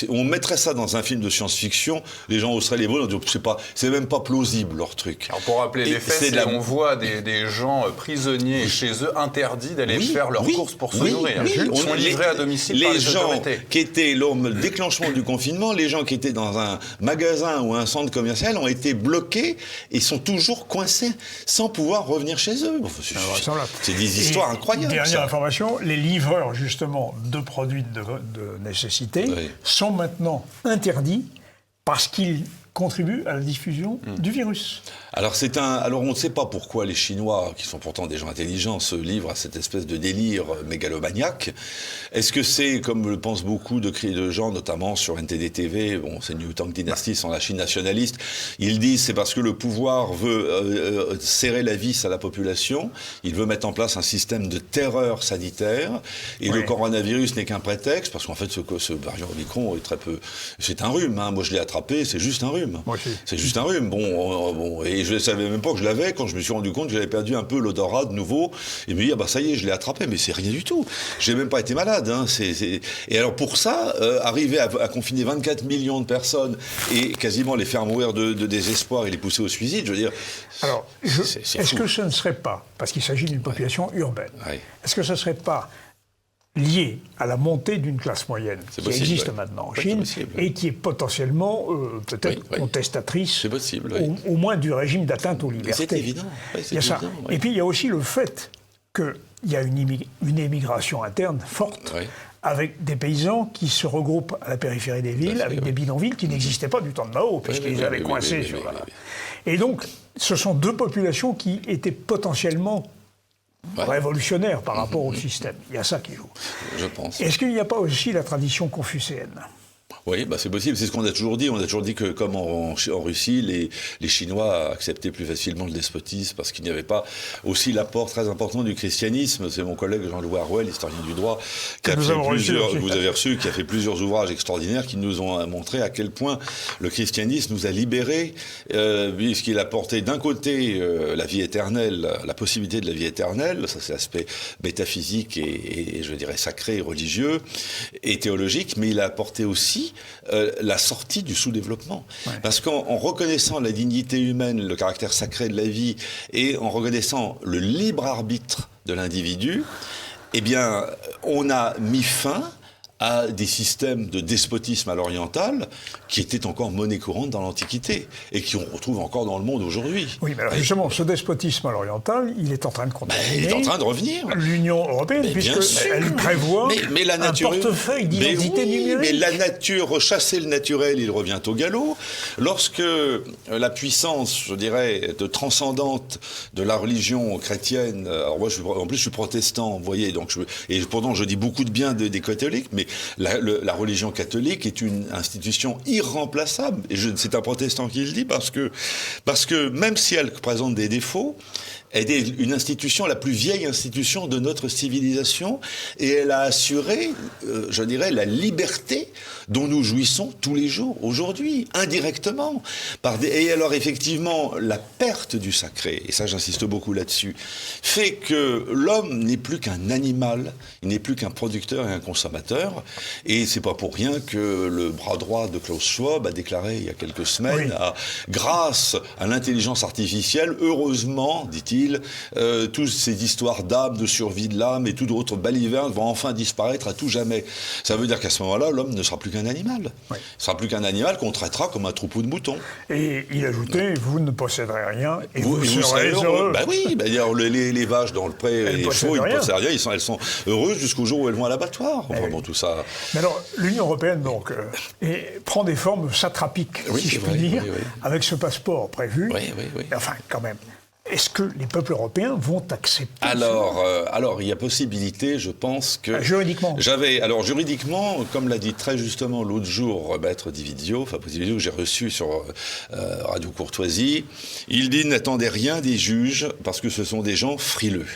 on mettrait ça dans un film de science-fiction, les gens hausseraient les bras, c'est même pas plausible leur truc. Alors pour rappeler les faits, on voit des gens prisonniers chez eux interdits d'aller faire leurs courses pour se nourrir. Ils sont livrés à domicile. Les gens qui étaient le déclenchement du confinement, les gens qui étaient dans un magasin ou un centre commercial ont été bloqués et sont toujours coincés sans pouvoir revenir chez eux. C'est des histoires incroyables. Dernière information, les livreurs justement de produits de nécessité sont maintenant interdits parce qu'il contribue à la diffusion du virus. Alors on ne sait pas pourquoi les Chinois, qui sont pourtant des gens intelligents, se livrent à cette espèce de délire mégalomaniaque. Est-ce que c'est, comme le pensent beaucoup de gens, notamment sur NTD TV, bon, c'est New Tang Dynasty, sont la Chine nationaliste, ils disent c'est parce que le pouvoir veut serrer la vis à la population, il veut mettre en place un système de terreur sanitaire, et le coronavirus n'est qu'un prétexte, parce qu'en fait ce variant Omicron est très peu... C'est un rhume, hein. Moi je l'ai attrapé, c'est juste un rhume. C'est juste un rhume. Bon, et je ne savais même pas que je l'avais quand je me suis rendu compte que j'avais perdu un peu l'odorat de nouveau. Et me dit, ça y est, je l'ai attrapé. Mais c'est rien du tout. J'ai même pas été malade. Hein. Et alors pour ça, arriver à confiner 24 millions de personnes et quasiment les faire mourir de désespoir et les pousser au suicide, je veux dire... Alors, est-ce que ce ne serait pas, parce qu'il s'agit d'une population urbaine, est-ce que ce ne serait pas lié à la montée d'une classe moyenne qui existe maintenant en Chine et qui est potentiellement peut-être contestatrice au moins du régime d'atteinte aux libertés. C'est évident. Il y a ça. Et puis il y a aussi le fait qu'il y a une émigration interne forte avec des paysans qui se regroupent à la périphérie des villes, avec des bidonvilles qui n'existaient pas du temps de Mao, puisqu'ils avaient coincé sur... Et donc, ce sont deux populations qui étaient potentiellement révolutionnaire par rapport au système. Il y a ça qui joue. Je pense. Est-ce qu'il n'y a pas aussi la tradition confucéenne ? Oui, c'est possible. C'est ce qu'on a toujours dit. On a toujours dit que, comme en Russie, les Chinois acceptaient plus facilement le despotisme parce qu'il n'y avait pas aussi l'apport très important du christianisme. C'est mon collègue Jean-Louis Harouel, historien du droit, qui a fait plusieurs ouvrages extraordinaires qui nous ont montré à quel point le christianisme nous a libérés, puisqu'il a porté d'un côté la vie éternelle, la possibilité de la vie éternelle, ça c'est l'aspect métaphysique et je dirais sacré, religieux et théologique, mais il a apporté aussi la sortie du sous-développement. Parce qu'en reconnaissant la dignité humaine, le caractère sacré de la vie, et en reconnaissant le libre arbitre de l'individu, eh bien, on a mis fin à des systèmes de despotisme à l'oriental qui étaient encore monnaie courante dans l'Antiquité et qui on retrouve encore dans le monde aujourd'hui. Oui, mais alors justement, ce despotisme à l'oriental, il est en train de contaminer. Il est en train de revenir. L'Union européenne, puisqu'elle prévoit un portefeuille d'identité numérique. Mais la nature, chasser le naturel, il revient au galop. Lorsque la puissance, je dirais, transcendante de la religion chrétienne, alors moi, en plus, je suis protestant, vous voyez, et pourtant, je dis beaucoup de bien des catholiques, mais la religion catholique est une institution irremplaçable. Et c'est un protestant qui le dit parce que même si elle présente des défauts, elle est une institution, la plus vieille institution de notre civilisation, et elle a assuré, je dirais, la liberté dont nous jouissons tous les jours, aujourd'hui, indirectement. Et alors, effectivement, la perte du sacré, et ça j'insiste beaucoup là-dessus, fait que l'homme n'est plus qu'un animal, il n'est plus qu'un producteur et un consommateur, et c'est pas pour rien que le bras droit de Klaus Schwab a déclaré il y a quelques semaines, grâce à l'intelligence artificielle, heureusement, dit-il, toutes ces histoires d'âme, de survie de l'âme et tout d'autres balivernes vont enfin disparaître à tout jamais. Ça veut dire qu'à ce moment-là, l'homme ne sera plus qu'un animal. Il ne sera plus qu'un animal qu'on traitera comme un troupeau de moutons. Et il ajoutait, vous ne posséderez rien et vous serez heureux. Les vaches dans le pré, les chevaux, ils ne possèdent rien, elles sont heureuses jusqu'au jour où elles vont à l'abattoir. Tout ça. Mais alors, l'Union européenne, donc, prend des formes satrapiques, si je puis dire, avec ce passeport prévu. Enfin, quand même. Est-ce que les peuples européens vont accepter alors, il y a possibilité, je pense que... Juridiquement juridiquement, comme l'a dit très justement l'autre jour Maître Dividio, que j'ai reçu sur Radio Courtoisie, il dit « N'attendez rien des juges, parce que ce sont des gens frileux.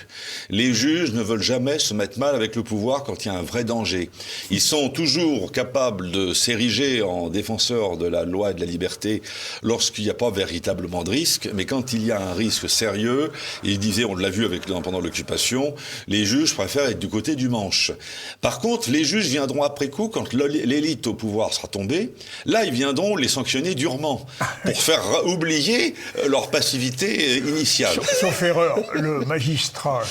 Les juges ne veulent jamais se mettre mal avec le pouvoir quand il y a un vrai danger. Ils sont toujours capables de s'ériger en défenseurs de la loi et de la liberté lorsqu'il n'y a pas véritablement de risque, mais quand il y a un risque sérieux, il disait, on l'a vu pendant l'occupation, les juges préfèrent être du côté du manche. Par contre, les juges viendront après coup, quand l'élite au pouvoir sera tombée, là, ils viendront les sanctionner durement, pour faire oublier leur passivité initiale. Sauf erreur, le magistrat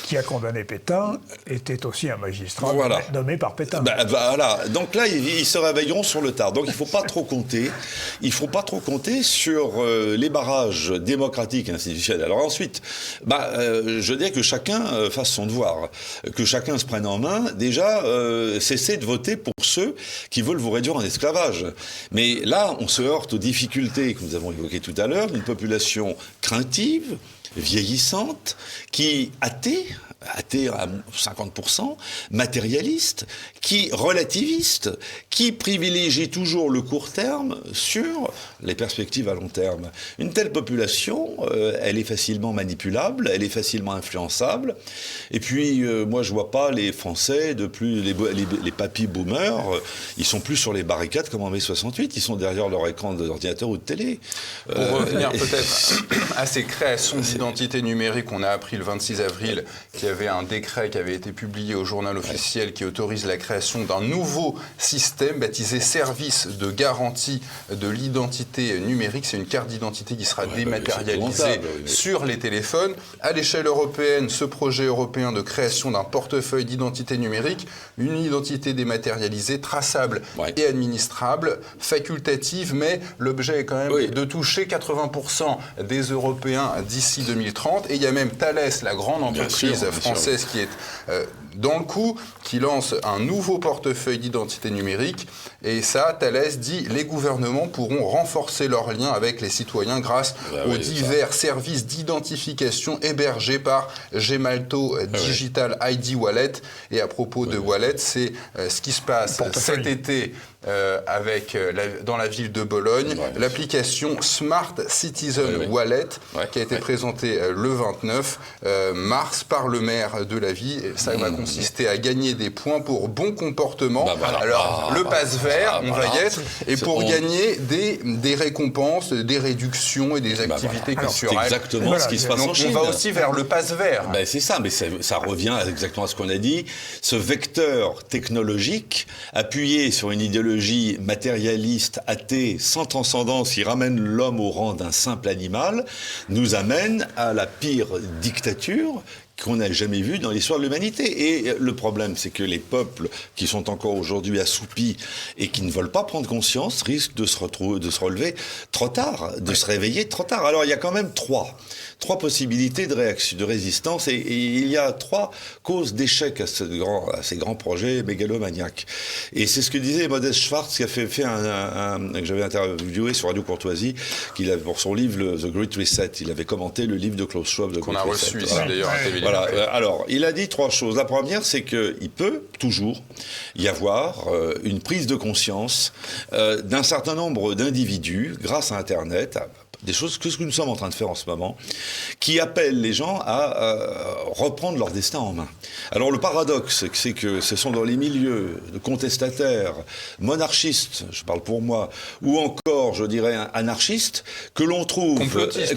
qui a condamné Pétain était aussi un magistrat nommé par Pétain. Donc là, ils se réveilleront sur le tard. Donc il ne faut pas trop compter. Il ne faut pas trop compter sur les barrages démocratiques et institutionnels budget. Alors ensuite, je dirais que chacun fasse son devoir, que chacun se prenne en main. Déjà, cessez de voter pour ceux qui veulent vous réduire en esclavage. Mais là, on se heurte aux difficultés que nous avons évoquées tout à l'heure, d'une population craintive, vieillissante, athée à 50%, matérialiste, relativiste, qui privilégie toujours le court terme sur les perspectives à long terme. Une telle population, elle est facilement manipulable, elle est facilement influençable. Et puis, moi, je vois pas les Français, les papy boomers, ils sont plus sur les barricades comme en mai 68, ils sont derrière leur écran d'ordinateur ou de télé. Pour revenir peut-être à ces créations d'identité numérique, on a appris le 26 avril qu'il y avait un décret qui avait été publié au journal officiel qui autorise la création d'un nouveau système baptisé Service de garantie de l'identité numérique. C'est une carte d'identité qui sera dématérialisée sur les téléphones. À l'échelle européenne, ce projet européen de création d'un portefeuille d'identité numérique, une identité dématérialisée, traçable et administrable, facultative, mais l'objet est quand même de toucher 80% des Européens d'ici 2030. Et il y a même Thales, la grande entreprise française qui est dans le coup, qui lance un nouveau portefeuille d'identité numérique. Et ça, Thales dit, les gouvernements pourront renforcer leurs liens avec les citoyens grâce aux divers services d'identification hébergés par Gemalto Digital ID Wallet. Et à propos de Wallet, c'est ce qui se passe cet été dans la ville de Bologne, l'application Smart Citizen Wallet qui a été présentée le 29 mars par le maire de la ville. Ça va consister à gagner des points pour bon comportement. Alors, le pass vert, on va y être, et pour gagner des récompenses, des réductions et des activités culturelles. C'est exactement ce qui se passe en Chine. On va aussi vers le pass vert. C'est ça, mais ça revient exactement à ce qu'on a dit. Ce vecteur technologique appuyé sur une idéologie matérialiste, athée, sans transcendance, qui ramène l'homme au rang d'un simple animal, nous amène à la pire dictature qu'on n'a jamais vu dans l'histoire de l'humanité. Et le problème, c'est que les peuples qui sont encore aujourd'hui assoupis et qui ne veulent pas prendre conscience risquent de se relever trop tard, de se réveiller trop tard. Alors il y a quand même trois possibilités de résistance, et il y a 3 causes d'échec à ces grands projets mégalomaniaques. Et c'est ce que disait Modeste Schwartz, qui a fait que j'avais interviewé sur Radio Courtoisie, pour son livre The Great Reset. Il avait commenté le livre de Klaus Schwab, The Great Reset. Qu'on a reçu ici d'ailleurs à TV. Voilà. Alors, il a dit 3 choses. La première, c'est qu'il peut toujours y avoir une prise de conscience d'un certain nombre d'individus, grâce à Internet, des choses que ce que nous sommes en train de faire en ce moment, qui appellent les gens à reprendre leur destin en main. Alors le paradoxe, c'est que ce sont dans les milieux de contestataires, monarchistes, je parle pour moi, ou encore, je dirais, anarchistes, que l'on trouve,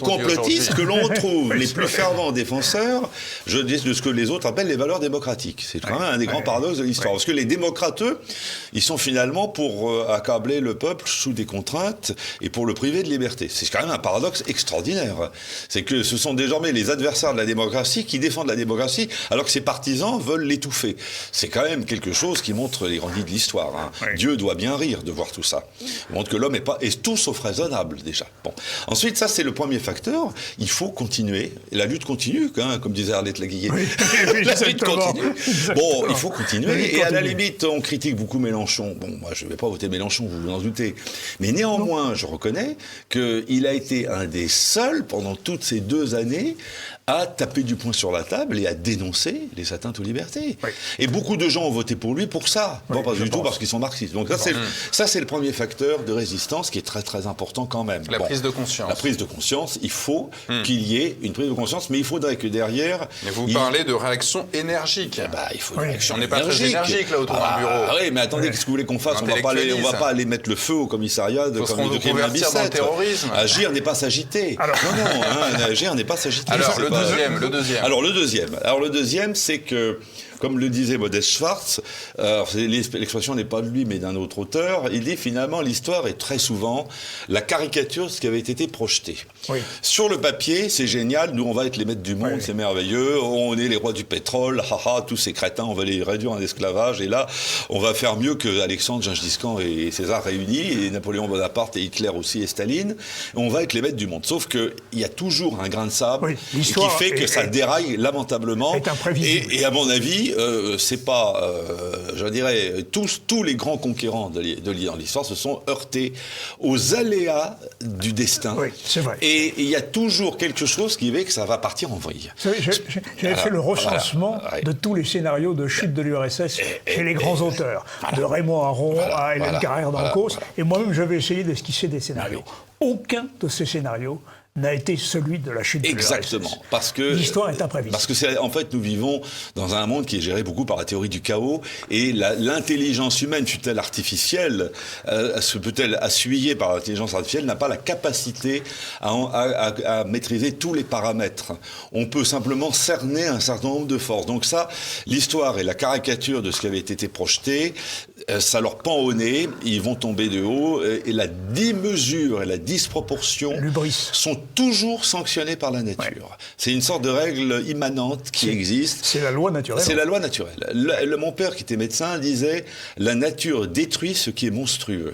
complotistes, que l'on trouve les plus fervents défenseurs, je dis, de ce que les autres appellent les valeurs démocratiques. C'est quand même un des grands paradoxes de l'histoire. Parce que les démocrates, eux, ils sont finalement pour accabler le peuple sous des contraintes et pour le priver de liberté. C'est quand même un paradoxe extraordinaire. C'est que ce sont désormais les adversaires de la démocratie qui défendent la démocratie, alors que ses partisans veulent l'étouffer. C'est quand même quelque chose qui montre les grandies de l'histoire. Hein. Oui. Dieu doit bien rire de voir tout ça. Il montre que l'homme est tout sauf raisonnable, déjà. Bon. Ensuite, ça, c'est le premier facteur. Il faut continuer. Et la lutte continue, hein, comme disait Arlette Laguillet. Oui. La lutte continue. Bon, il faut continuer. Et à la limite, on critique beaucoup Mélenchon. Bon, moi, je ne vais pas voter Mélenchon, vous vous en doutez. Mais néanmoins, je reconnais qu'il a été un des seuls, pendant toutes ces 2 années, à taper du poing sur la table et à dénoncer les atteintes aux libertés. Oui. Et beaucoup de gens ont voté pour lui pour ça, pas du tout parce qu'ils sont marxistes. Donc ça, c'est le premier facteur de résistance qui est très très important quand même. La prise de conscience. La prise de conscience, il faut qu'il y ait une prise de conscience, mais il faudrait que derrière... Mais vous parlez de réaction énergique. Il faut une réaction énergique. On n'est pas très énergique là autour d'un bureau. Oui, mais attendez, qu'est-ce que vous voulez qu'on fasse? On ne va pas aller mettre le feu au commissariat de crime dans le terrorisme. Agir n'est pas s'agiter. Non, agir n'est pas s'agiter. Alors le deuxième. Alors le deuxième, c'est que Comme le disait Modeste Schwartz, l'expression n'est pas de lui mais d'un autre auteur, il dit finalement l'histoire est très souvent la caricature de ce qui avait été projeté. Oui. Sur le papier, c'est génial, nous on va être les maîtres du monde, Oui. c'est merveilleux, on est les rois du pétrole, haha, tous ces crétins, on va les réduire en esclavage, et là, on va faire mieux que Alexandre, Gengis Khan et César réunis, et Napoléon Bonaparte et Hitler aussi et Staline, on va être les maîtres du monde. Sauf qu'il y a toujours un grain de sable qui fait que ça déraille lamentablement. Est imprévisible. Et à mon avis, c'est pas, je dirais, tous les grands conquérants de l'histoire se sont heurtés aux aléas du destin. Oui, c'est vrai. Et il y a toujours quelque chose qui fait que ça va partir en vrille. J'avais fait le recensement de tous les scénarios de chute de l'URSS chez les grands auteurs, de Raymond Aron à Hélène Carrère d'Ancos, et moi-même j'avais essayé d'esquisser des scénarios. Aucun de ces scénarios n'a été celui de la chute de l'URSS. Exactement, parce que l'histoire est imprévisible. Parce que en fait, nous vivons dans un monde qui est géré beaucoup par la théorie du chaos, et l'intelligence humaine, fut-elle artificielle, peut-elle assuyée par l'intelligence artificielle, n'a pas la capacité à maîtriser tous les paramètres. On peut simplement cerner un certain nombre de forces. Donc ça, l'histoire est la caricature de ce qui avait été projeté. Ça leur pend au nez, ils vont tomber de haut, et la démesure et la disproportion sont toujours sanctionnées par la nature. Ouais. C'est une sorte de règle immanente qui existe. C'est la loi naturelle. C'est la loi naturelle. Mon père, qui était médecin, disait « La nature détruit ce qui est monstrueux ».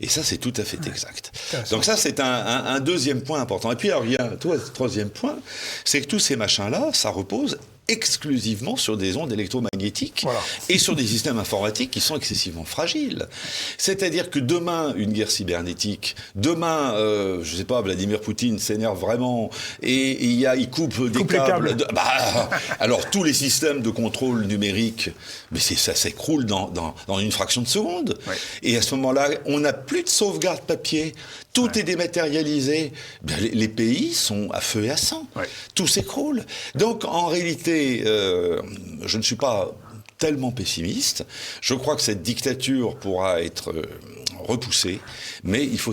Et ça, c'est tout à fait exact. Donc ça, c'est un deuxième point important. Et puis, alors, il y a un troisième point, c'est que tous ces machins-là, ça repose exclusivement sur des ondes électromagnétiques et sur des systèmes informatiques qui sont excessivement fragiles. C'est-à-dire que demain, une guerre cybernétique, demain, je sais pas, Vladimir Poutine s'énerve vraiment et il coupe des câbles. Alors, tous les systèmes de contrôle numérique, mais ça s'écroule dans une fraction de seconde. Ouais. Et à ce moment-là, on n'a plus de sauvegarde papier. Tout est dématérialisé. Ben, les pays sont à feu et à sang. Ouais. Tout s'écroule. Donc, en réalité, je ne suis pas tellement pessimiste. Je crois que cette dictature pourra être repoussée, mais il faut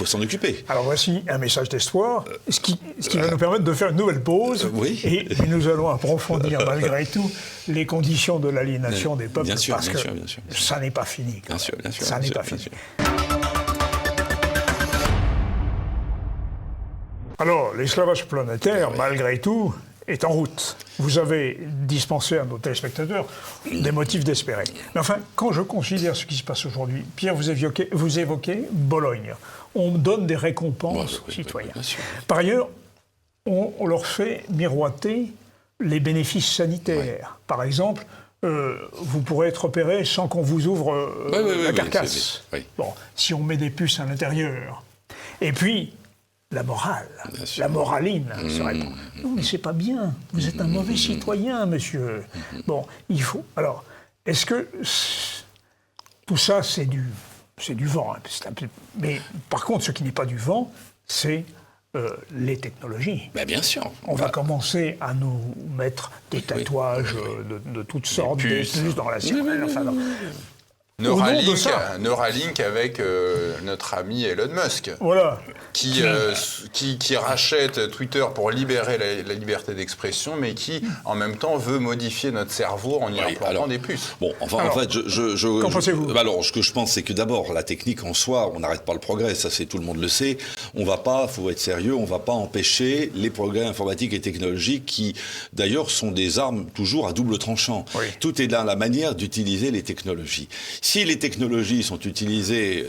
s'en occuper. Alors voici un message d'espoir, ce qui va nous permettre de faire une nouvelle pause. Et nous allons approfondir malgré tout les conditions de l'aliénation des peuples, parce que ça n'est pas fini. Bien sûr, ça n'est pas fini. Alors, l'esclavage planétaire, malgré tout, est en route. Vous avez dispensé à nos téléspectateurs des motifs d'espérer. Mais enfin, quand je considère ce qui se passe aujourd'hui, Pierre, vous évoquez Bologne. On donne des récompenses aux citoyens. Par ailleurs, on leur fait miroiter les bénéfices sanitaires. Par exemple, vous pourrez être opéré sans qu'on vous ouvre la carcasse. Bon, si on met des puces à l'intérieur. Et puis, la morale, la moraline se répand. Non, mais c'est pas bien. Vous êtes un mauvais citoyen, monsieur. Bon, il faut. Alors, est-ce que tout ça, c'est du vent, hein, mais par contre, ce qui n'est pas du vent, c'est les technologies. Ben bien sûr. On va commencer à nous mettre des tatouages de toutes sortes, des puces dans la cervelle. Enfin, Neuralink avec notre ami Elon Musk, qui rachète Twitter pour libérer la liberté d'expression, mais qui, en même temps, veut modifier notre cerveau en y implantant des puces. Bon, enfin, en fait, qu'en pensez-vous ? Alors, ce que je pense, c'est que d'abord, la technique en soi, on n'arrête pas le progrès, ça, tout le monde le sait. On va pas, faut être sérieux, on va pas empêcher les progrès informatiques et technologiques qui, d'ailleurs, sont des armes toujours à double tranchant. Oui. Tout est dans la manière d'utiliser les technologies. Si les technologies sont utilisées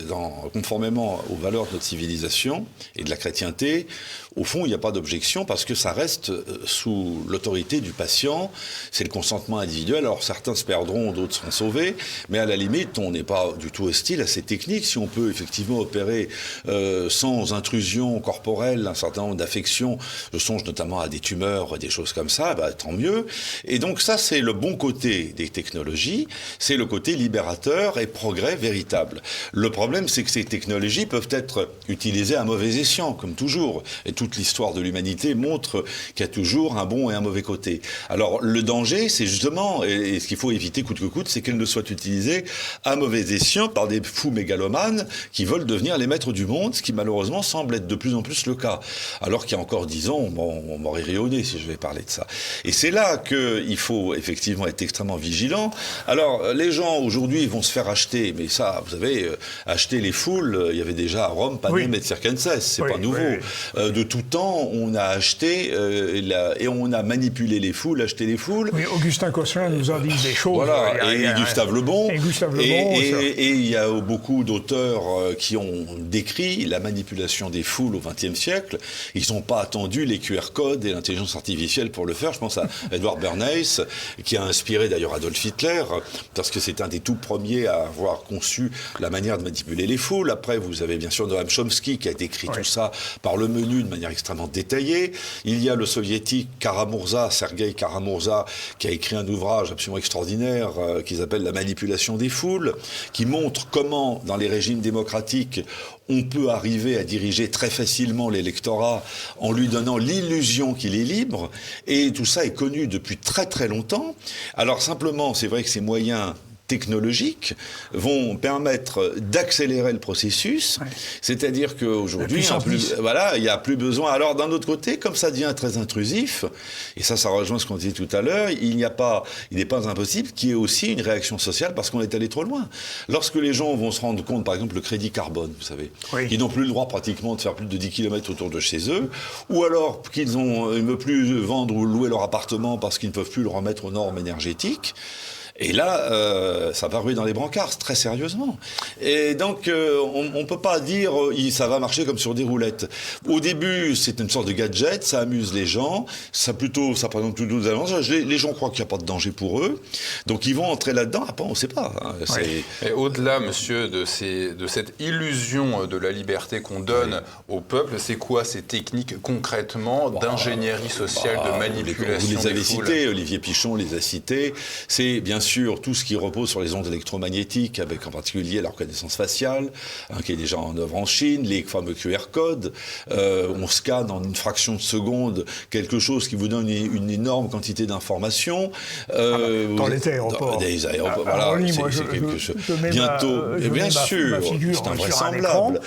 conformément aux valeurs de notre civilisation et de la chrétienté, au fond, il n'y a pas d'objection parce que ça reste sous l'autorité du patient. C'est le consentement individuel. Alors, certains se perdront, d'autres seront sauvés. Mais à la limite, on n'est pas du tout hostile à ces techniques. Si on peut effectivement opérer sans intrusion corporelle un certain nombre d'affections, je songe notamment à des tumeurs, des choses comme ça, tant mieux. Et donc ça, c'est le bon côté des technologies. C'est le côté libérateur et progrès véritable. Le problème, c'est que ces technologies peuvent être utilisées à mauvais escient, comme toujours. Et tout toute l'histoire de l'humanité montre qu'il y a toujours un bon et un mauvais côté. Alors le danger, c'est justement, et ce qu'il faut éviter coûte que coûte, c'est qu'elle ne soit utilisée à mauvais escient par des fous mégalomanes qui veulent devenir les maîtres du monde, ce qui malheureusement semble être de plus en plus le cas. Alors qu'il y a encore 10 ans, on m'aurait ri au nez si je vais parler de ça. Et c'est là qu'il faut effectivement être extrêmement vigilant. Alors les gens aujourd'hui vont se faire acheter, mais ça, vous savez, acheter les foules, il y avait déjà à Rome, Panem et Circenses, c'est pas nouveau. De tout temps, on a acheté et on a manipulé les foules, acheté les foules. Oui, Augustin Cosselin nous a dit des choses. Voilà, et Gustave Le Bon. Et il y a beaucoup d'auteurs qui ont décrit la manipulation des foules au XXe siècle. Ils n'ont pas attendu les QR codes et l'intelligence artificielle pour le faire. Je pense à Edward Bernays, qui a inspiré d'ailleurs Adolf Hitler, parce que c'est un des tout premiers à avoir conçu la manière de manipuler les foules. Après, vous avez bien sûr Noam Chomsky qui a décrit tout ça par le menu de manière extrêmement détaillée. Il y a le soviétique Karamurza, Sergei Karamurza, qui a écrit un ouvrage absolument extraordinaire qui s'appelle La manipulation des foules, qui montre comment, dans les régimes démocratiques, on peut arriver à diriger très facilement l'électorat en lui donnant l'illusion qu'il est libre. Et tout ça est connu depuis très très longtemps. Alors simplement, c'est vrai que ces moyens technologiques vont permettre d'accélérer le processus, c'est-à-dire qu'aujourd'hui, il n'y a plus besoin. Alors d'un autre côté, comme ça devient très intrusif, et ça rejoint ce qu'on disait tout à l'heure, il n'est pas impossible qu'il y ait aussi une réaction sociale parce qu'on est allé trop loin. Lorsque les gens vont se rendre compte, par exemple, le crédit carbone, vous savez, ils n'ont plus le droit pratiquement de faire plus de 10 km autour de chez eux, ou alors qu'ils ne veulent plus vendre ou louer leur appartement parce qu'ils ne peuvent plus le remettre aux normes énergétiques. Et là, ça va ruer dans les brancards, très sérieusement. Et donc, on ne peut pas dire ça va marcher comme sur des roulettes. Au début, c'est une sorte de gadget, ça amuse les gens, ça présente plutôt des avantages. Les gens croient qu'il n'y a pas de danger pour eux, donc ils vont entrer là-dedans. Après, on ne sait pas. Et au-delà, monsieur, de cette illusion de la liberté qu'on donne au peuple, c'est quoi ces techniques concrètement d'ingénierie sociale, de manipulation vous les avez des foules? cités, Olivier Pichon les a cités. C'est bien sûr tout ce qui repose sur les ondes électromagnétiques, avec en particulier la reconnaissance faciale, qui est déjà en œuvre en Chine, les fameux QR codes. On scanne en une fraction de seconde quelque chose qui vous donne une énorme quantité d'informations. Dans les aéroports. Des aéroports, voilà. C'est quelque chose. Bientôt, bien sûr, c'est invraisemblable.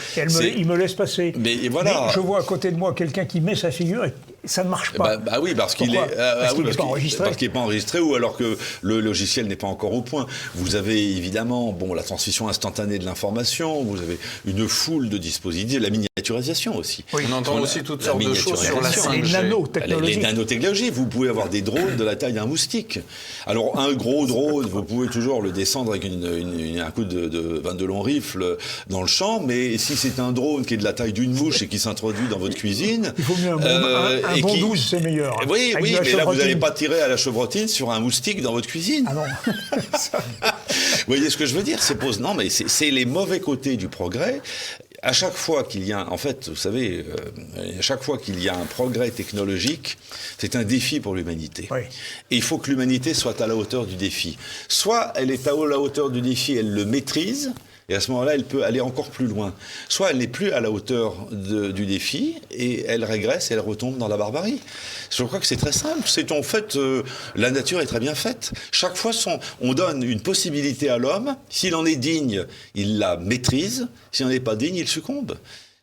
Il me laisse passer. Mais voilà. Mais je vois à côté de moi quelqu'un qui met sa figure et ça ne marche pas. Bah oui, parce qu'il n'est pas enregistré. Parce qu'il n'est pas enregistré, ou alors que le logiciel n'est pas encore au point. Vous avez évidemment la transmission instantanée de l'information, vous avez une foule de dispositifs, la miniaturisation aussi. Oui. On entend aussi toutes sortes de choses sur la 5G. Les nanotechnologies. Vous pouvez avoir des drones de la taille d'un moustique. Alors un gros drone, vous pouvez toujours le descendre avec un coup de long rifle dans le champ, mais si c'est un drone qui est de la taille d'une mouche et qui s'introduit dans votre cuisine... Il faut mieux un bon 12, c'est meilleur. Oui, mais là vous n'allez pas tirer à la chevrotine sur un moustique dans votre cuisine. Ah non. Vous voyez ce que je veux dire? Non, mais c'est les mauvais côtés du progrès. À chaque fois qu'il y a, en fait, vous savez, à chaque fois qu'il y a un progrès technologique, c'est un défi pour l'humanité. Oui. Et il faut que l'humanité soit à la hauteur du défi. Soit elle est à la hauteur du défi, elle le maîtrise, et à ce moment-là, elle peut aller encore plus loin. Soit elle n'est plus à la hauteur du défi, et elle régresse, et elle retombe dans la barbarie. Je crois que c'est très simple. C'est en fait, la nature est très bien faite. Chaque fois, on donne une possibilité à l'homme. S'il en est digne, il la maîtrise. S'il n'en est pas digne, il succombe.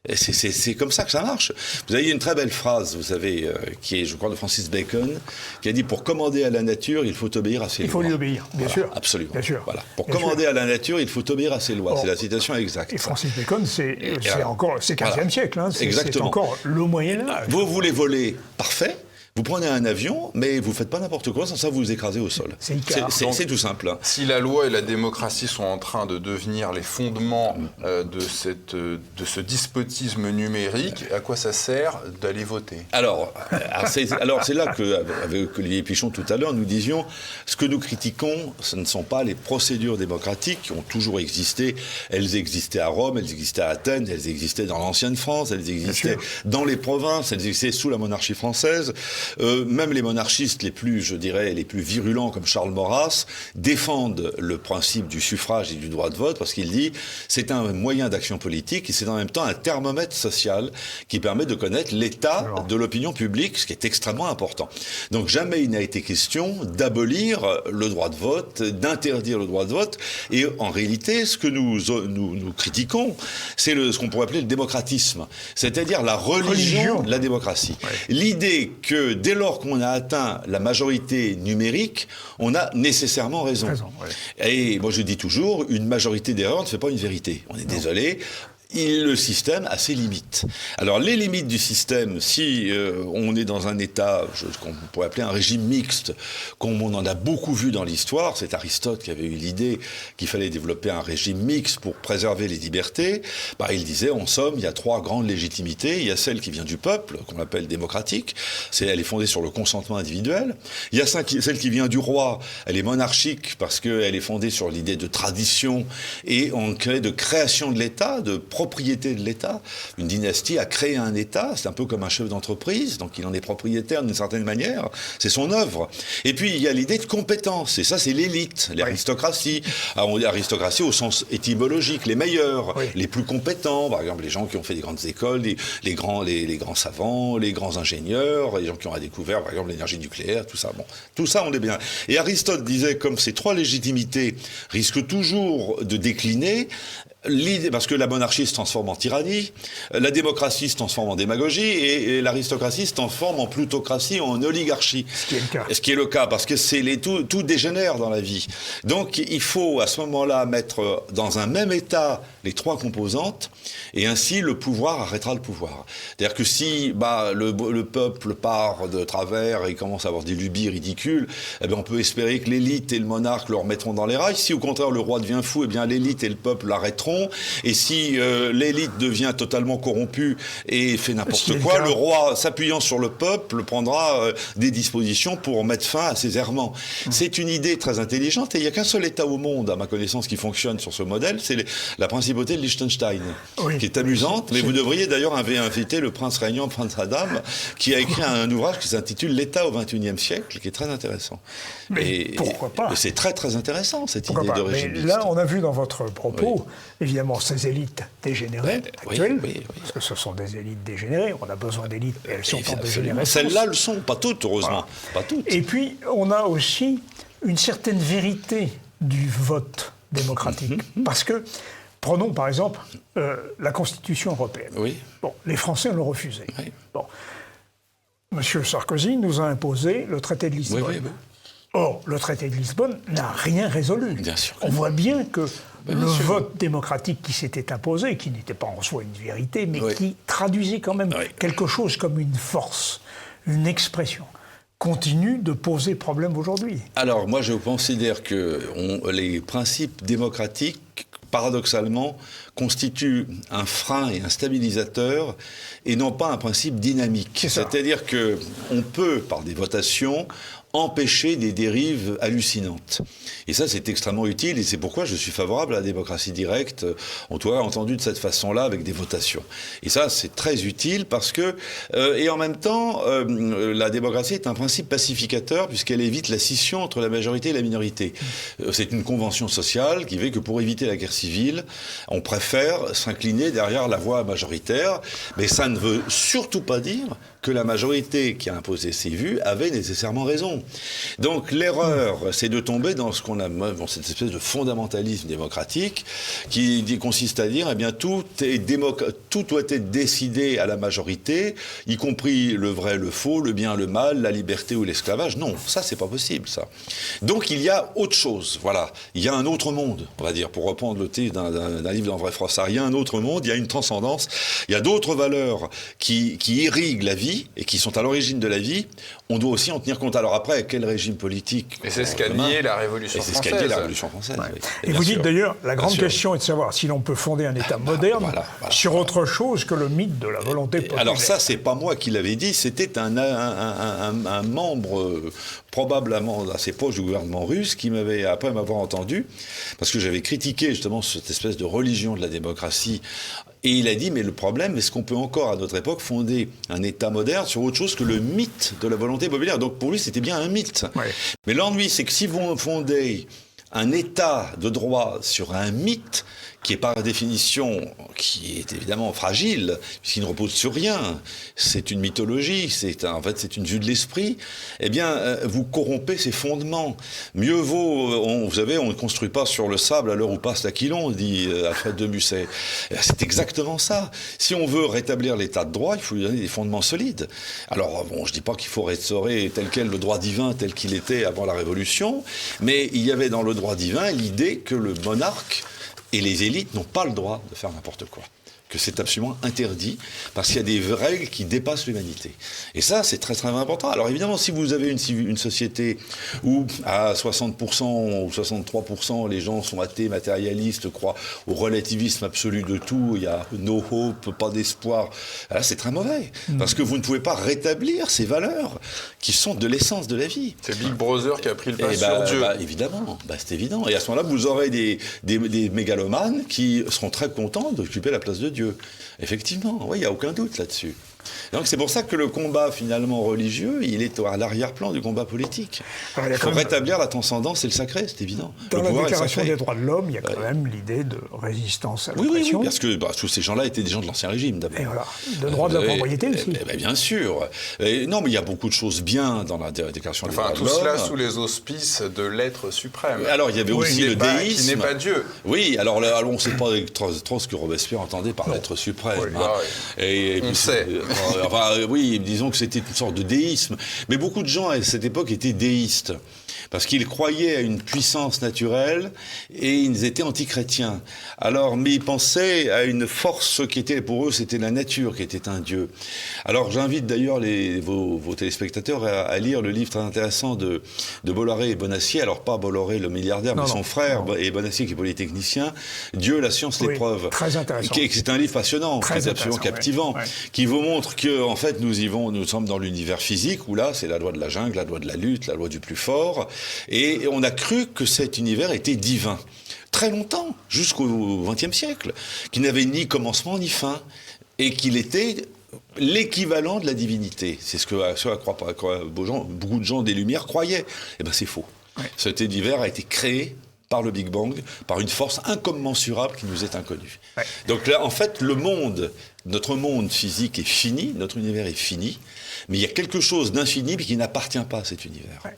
Et c'est comme ça que ça marche. Vous avez une très belle phrase, vous savez, qui est, je crois, de Francis Bacon, qui a dit « Pour commander à la nature, il faut obéir à ses lois ». Il faut lui obéir, bien sûr. Absolument. Bien sûr. Voilà. Pour commander à la nature, il faut obéir à ses lois. C'est la citation exacte. Et Francis Bacon, c'est 15e siècle. Hein. C'est encore le Moyen-Âge. Vous voulez voler, parfait. Vous prenez un avion, mais vous ne faites pas n'importe quoi, sans ça vous vous écrasez au sol. C'est tout simple. Hein. Si la loi et la démocratie sont en train de devenir les fondements de ce despotisme numérique, à quoi ça sert d'aller voter? Alors c'est là qu'avec Olivier Pichon tout à l'heure, nous disions, ce que nous critiquons, ce ne sont pas les procédures démocratiques qui ont toujours existé. Elles existaient à Rome, elles existaient à Athènes, elles existaient dans l'ancienne France, elles existaient dans les provinces, elles existaient sous la monarchie française. Même les monarchistes les plus, je dirais, les plus virulents comme Charles Maurras défendent le principe du suffrage et du droit de vote parce qu'il dit c'est un moyen d'action politique et c'est en même temps un thermomètre social qui permet de connaître l'état de l'opinion publique, ce qui est extrêmement important. Donc jamais il n'a été question d'abolir le droit de vote, d'interdire le droit de vote. Et en réalité, ce que nous critiquons, c'est ce qu'on pourrait appeler le démocratisme, c'est-à-dire la religion de la démocratie. Ouais. L'idée que dès lors qu'on a atteint la majorité numérique, on a nécessairement raison. Ouais. Et moi je dis toujours, une majorité d'erreurs ne fait pas une vérité. On est désolé. Le système a ses limites. Alors les limites du système, si on est dans un état qu'on pourrait appeler un régime mixte, comme on en a beaucoup vu dans l'histoire, c'est Aristote qui avait eu l'idée qu'il fallait développer un régime mixte pour préserver les libertés, il disait en somme il y a 3 grandes légitimités, il y a celle qui vient du peuple, qu'on appelle démocratique, elle est fondée sur le consentement individuel, il y a celle qui vient du roi, elle est monarchique parce qu'elle est fondée sur l'idée de tradition et de création de l'État, de propriété de l'État. Une dynastie a créé un État, c'est un peu comme un chef d'entreprise, donc il en est propriétaire d'une certaine manière, c'est son œuvre. Et puis il y a l'idée de compétence, et ça c'est l'élite, l'aristocratie. Alors on dit aristocratie au sens étymologique, les meilleurs, les plus compétents, par exemple les gens qui ont fait des grandes écoles, les grands savants, les grands ingénieurs, les gens qui ont découvert par exemple l'énergie nucléaire, tout ça. Bon, tout ça on est bien. Et Aristote disait comme ces 3 légitimités risquent toujours de décliner, parce que la monarchie se transforme en tyrannie, la démocratie se transforme en démagogie et l'aristocratie se transforme en plutocratie, en oligarchie. Ce qui est le cas, parce que tout dégénère dans la vie. Donc il faut à ce moment-là mettre dans un même état les 3 composantes et ainsi le pouvoir arrêtera le pouvoir. C'est-à-dire que si le peuple part de travers et commence à avoir des lubies ridicules, on peut espérer que l'élite et le monarque le remettront dans les rails. Si au contraire le roi devient fou, l'élite et le peuple l'arrêteront. Et si l'élite devient totalement corrompue et fait n'importe quoi, le roi, s'appuyant sur le peuple, prendra des dispositions pour mettre fin à ses errements. C'est une idée très intelligente et il n'y a qu'un seul État au monde, à ma connaissance, qui fonctionne sur ce modèle, c'est la principauté de Liechtenstein, qui est amusante, mais vous devriez d'ailleurs inviter le prince régnant, Prince Adam, qui a écrit un ouvrage qui s'intitule L'État au XXIe siècle, qui est très intéressant. Mais pourquoi pas ? Et c'est très très intéressant cette idée de régime mixte. Là, on a vu dans votre propos, évidemment, ces élites dégénérées actuelles, parce que ce sont des élites dégénérées, on a besoin d'élites, et elles sont en dégénérescence. Celles-là le sont, pas toutes, heureusement. Pas toutes. Et puis, on a aussi une certaine vérité du vote démocratique, parce que, prenons par exemple la Constitution européenne. Bon, les Français l'ont refusée. Bon, Monsieur Sarkozy nous a imposé le traité de Lisbonne. Or, le traité de Lisbonne n'a rien résolu. Bien sûr. On voit bien que le vote démocratique qui s'était imposé, qui n'était pas en soi une vérité, mais qui traduisait quand même quelque chose comme une force, une expression, continue de poser problème aujourd'hui. Alors, moi, je considère que les principes démocratiques, paradoxalement, constituent un frein et un stabilisateur, et non pas un principe dynamique. C'est-à-dire qu'on peut, par des votations, empêcher des dérives hallucinantes. Et ça, c'est extrêmement utile, et c'est pourquoi je suis favorable à la démocratie directe, on doit entendu de cette façon-là, avec des votations. Et ça, c'est très utile parce que, et en même temps, la démocratie est un principe pacificateur, puisqu'elle évite la scission entre la majorité et la minorité. C'est une convention sociale qui fait que pour éviter la guerre civile, on préfère s'incliner derrière la voie majoritaire, mais ça ne veut surtout pas dire que la majorité qui a imposé ses vues avait nécessairement raison. Donc l'erreur, c'est de tomber dans cette espèce de fondamentalisme démocratique qui consiste à dire, tout doit être décidé à la majorité, y compris le vrai, le faux, le bien, le mal, la liberté ou l'esclavage. Non, ça c'est pas possible, ça. Donc il y a autre chose, voilà. Il y a un autre monde, on va dire, pour reprendre le titre d'un livre d'André Froissart. Il y a un autre monde, il y a une transcendance, il y a d'autres valeurs qui irriguent la vie et qui sont à l'origine de la vie. On doit aussi en tenir compte. Alors après, quel régime politique ? Et c'est ce qu'a nié la Révolution française. C'est ce qu'a nié la Révolution française. Oui. Et vous dites d'ailleurs, la grande question est de savoir si l'on peut fonder un État moderne sur autre chose que le mythe de la volonté populaire. Alors ça, c'est pas moi qui l'avais dit, c'était un membre probablement assez proche du gouvernement russe, qui m'avait, après m'avoir entendu, parce que j'avais critiqué justement cette espèce de religion de la démocratie. Et il a dit, mais le problème, est-ce qu'on peut encore, à notre époque, fonder un État moderne sur autre chose que le mythe de la volonté populaire? Donc pour lui, c'était bien un mythe. Ouais. Mais l'ennui, c'est que si vous fondez un État de droit sur un mythe, qui est par définition, qui est évidemment fragile, puisqu'il ne repose sur rien, c'est une mythologie, en fait c'est une vue de l'esprit, eh bien vous corrompez ses fondements. Mieux vaut, vous savez, on ne construit pas sur le sable à l'heure où passe l'Aquilon, dit Alfred de Musset. C'est exactement ça. Si on veut rétablir l'état de droit, il faut lui donner des fondements solides. Alors bon, je ne dis pas qu'il faut restaurer tel quel le droit divin tel qu'il était avant la Révolution, mais il y avait dans le droit divin l'idée que le monarque et les élites n'ont pas le droit de faire n'importe quoi. Que c'est absolument interdit, parce qu'il y a des règles qui dépassent l'humanité. Et ça, c'est très très important. Alors évidemment, si vous avez une société où à 60% ou 63% les gens sont athées, matérialistes, croient au relativisme absolu de tout, il y a no hope, pas d'espoir, là c'est très mauvais. Parce que vous ne pouvez pas rétablir ces valeurs qui sont de l'essence de la vie. C'est Big Brother qui a pris le pas sur Dieu. Évidemment, c'est évident. Et à ce moment-là, vous aurez des mégalomanes qui seront très contents d'occuper la place de Dieu. Effectivement, oui, il n'y a aucun doute là-dessus. Donc c'est pour ça que le combat finalement religieux, il est à l'arrière-plan du combat politique. Il faut rétablir la transcendance et le sacré, c'est évident. Dans la Déclaration des droits de l'homme, il y a quand même l'idée de résistance à l'oppression. Oui, parce que tous ces gens-là étaient des gens de l'Ancien Régime d'abord. Et voilà, de droit de la propriété aussi. Bien sûr. Non, mais il y a beaucoup de choses bien dans la Déclaration des droits de l'homme. Tout cela sous les auspices de l'être suprême. Alors il y avait aussi le déisme. Qui n'est pas Dieu. Oui, alors on ne sait pas trop ce que Robespierre entendait par l'être suprême. On sait. Enfin, oui, disons que c'était une sorte de déisme. Mais beaucoup de gens à cette époque étaient déistes. Parce qu'ils croyaient à une puissance naturelle et ils étaient antichrétiens. Alors, mais ils pensaient à une force qui était, pour eux, c'était la nature qui était un dieu. Alors, j'invite d'ailleurs vos téléspectateurs à lire le livre très intéressant de Bolloré et Bonacier. Alors, pas Bolloré le milliardaire, mais son frère et Bonacier qui est polytechnicien. Dieu, la science, l'épreuve. Très intéressant. C'est un livre passionnant, qui est absolument captivant, qui vous montre que, en fait, nous sommes dans l'univers physique où là, c'est la loi de la jungle, la loi de la lutte, la loi du plus fort. Et on a cru que cet univers était divin. Très longtemps, jusqu'au XXe siècle, qu'il n'avait ni commencement ni fin, et qu'il était l'équivalent de la divinité. C'est ce à quoi beaucoup de gens des Lumières croyaient. Eh bien, c'est faux. Ouais. Cet univers a été créé par le Big Bang, par une force incommensurable qui nous est inconnue. Ouais. Donc là, en fait, notre monde physique est fini, notre univers est fini, mais il y a quelque chose d'infini qui n'appartient pas à cet univers. Ouais.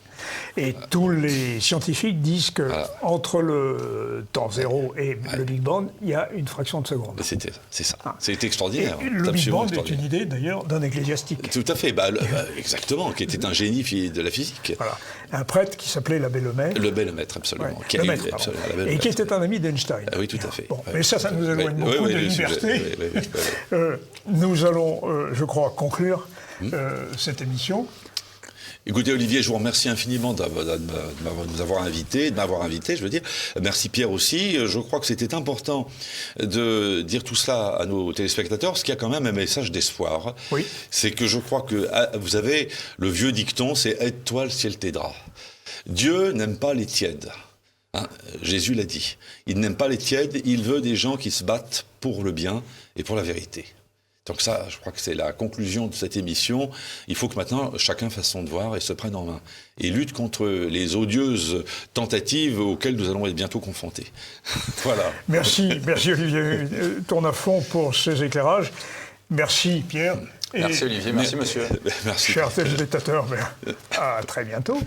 Et tous les scientifiques disent que entre le temps zéro et le Big Bang, il y a une fraction de seconde. C'est ça. C'est extraordinaire. Et le Big Bang est une idée, d'ailleurs, d'un ecclésiastique. Tout à fait. Exactement, qui était un génie de la physique. Voilà. Un prêtre qui s'appelait l'abbé Lemaître. L'abbé Lemaître, absolument. Ouais. Et qui était un ami d'Einstein. Oui, tout à fait. Bon, mais ça nous éloigne beaucoup de liberté. Nous allons, je crois, conclure cette émission. Écoutez, Olivier, je vous remercie infiniment de m'avoir invité, je veux dire. Merci Pierre aussi. Je crois que c'était important de dire tout cela à nos téléspectateurs, parce qu'il y a quand même un message d'espoir. Oui. C'est que je crois que, vous avez le vieux dicton, c'est « aide-toi, le ciel t'aidera ». Dieu n'aime pas les tièdes. Jésus l'a dit. Il n'aime pas les tièdes, il veut des gens qui se battent pour le bien et pour la vérité. Donc ça, je crois que c'est la conclusion de cette émission. Il faut que maintenant, chacun fasse son devoir et se prenne en main. Et lutte contre les odieuses tentatives auxquelles nous allons être bientôt confrontés. Voilà. Merci Olivier Tournafond pour ces éclairages. Merci Pierre. Merci Olivier, merci monsieur. Merci. Chers téléspectateurs, à très bientôt.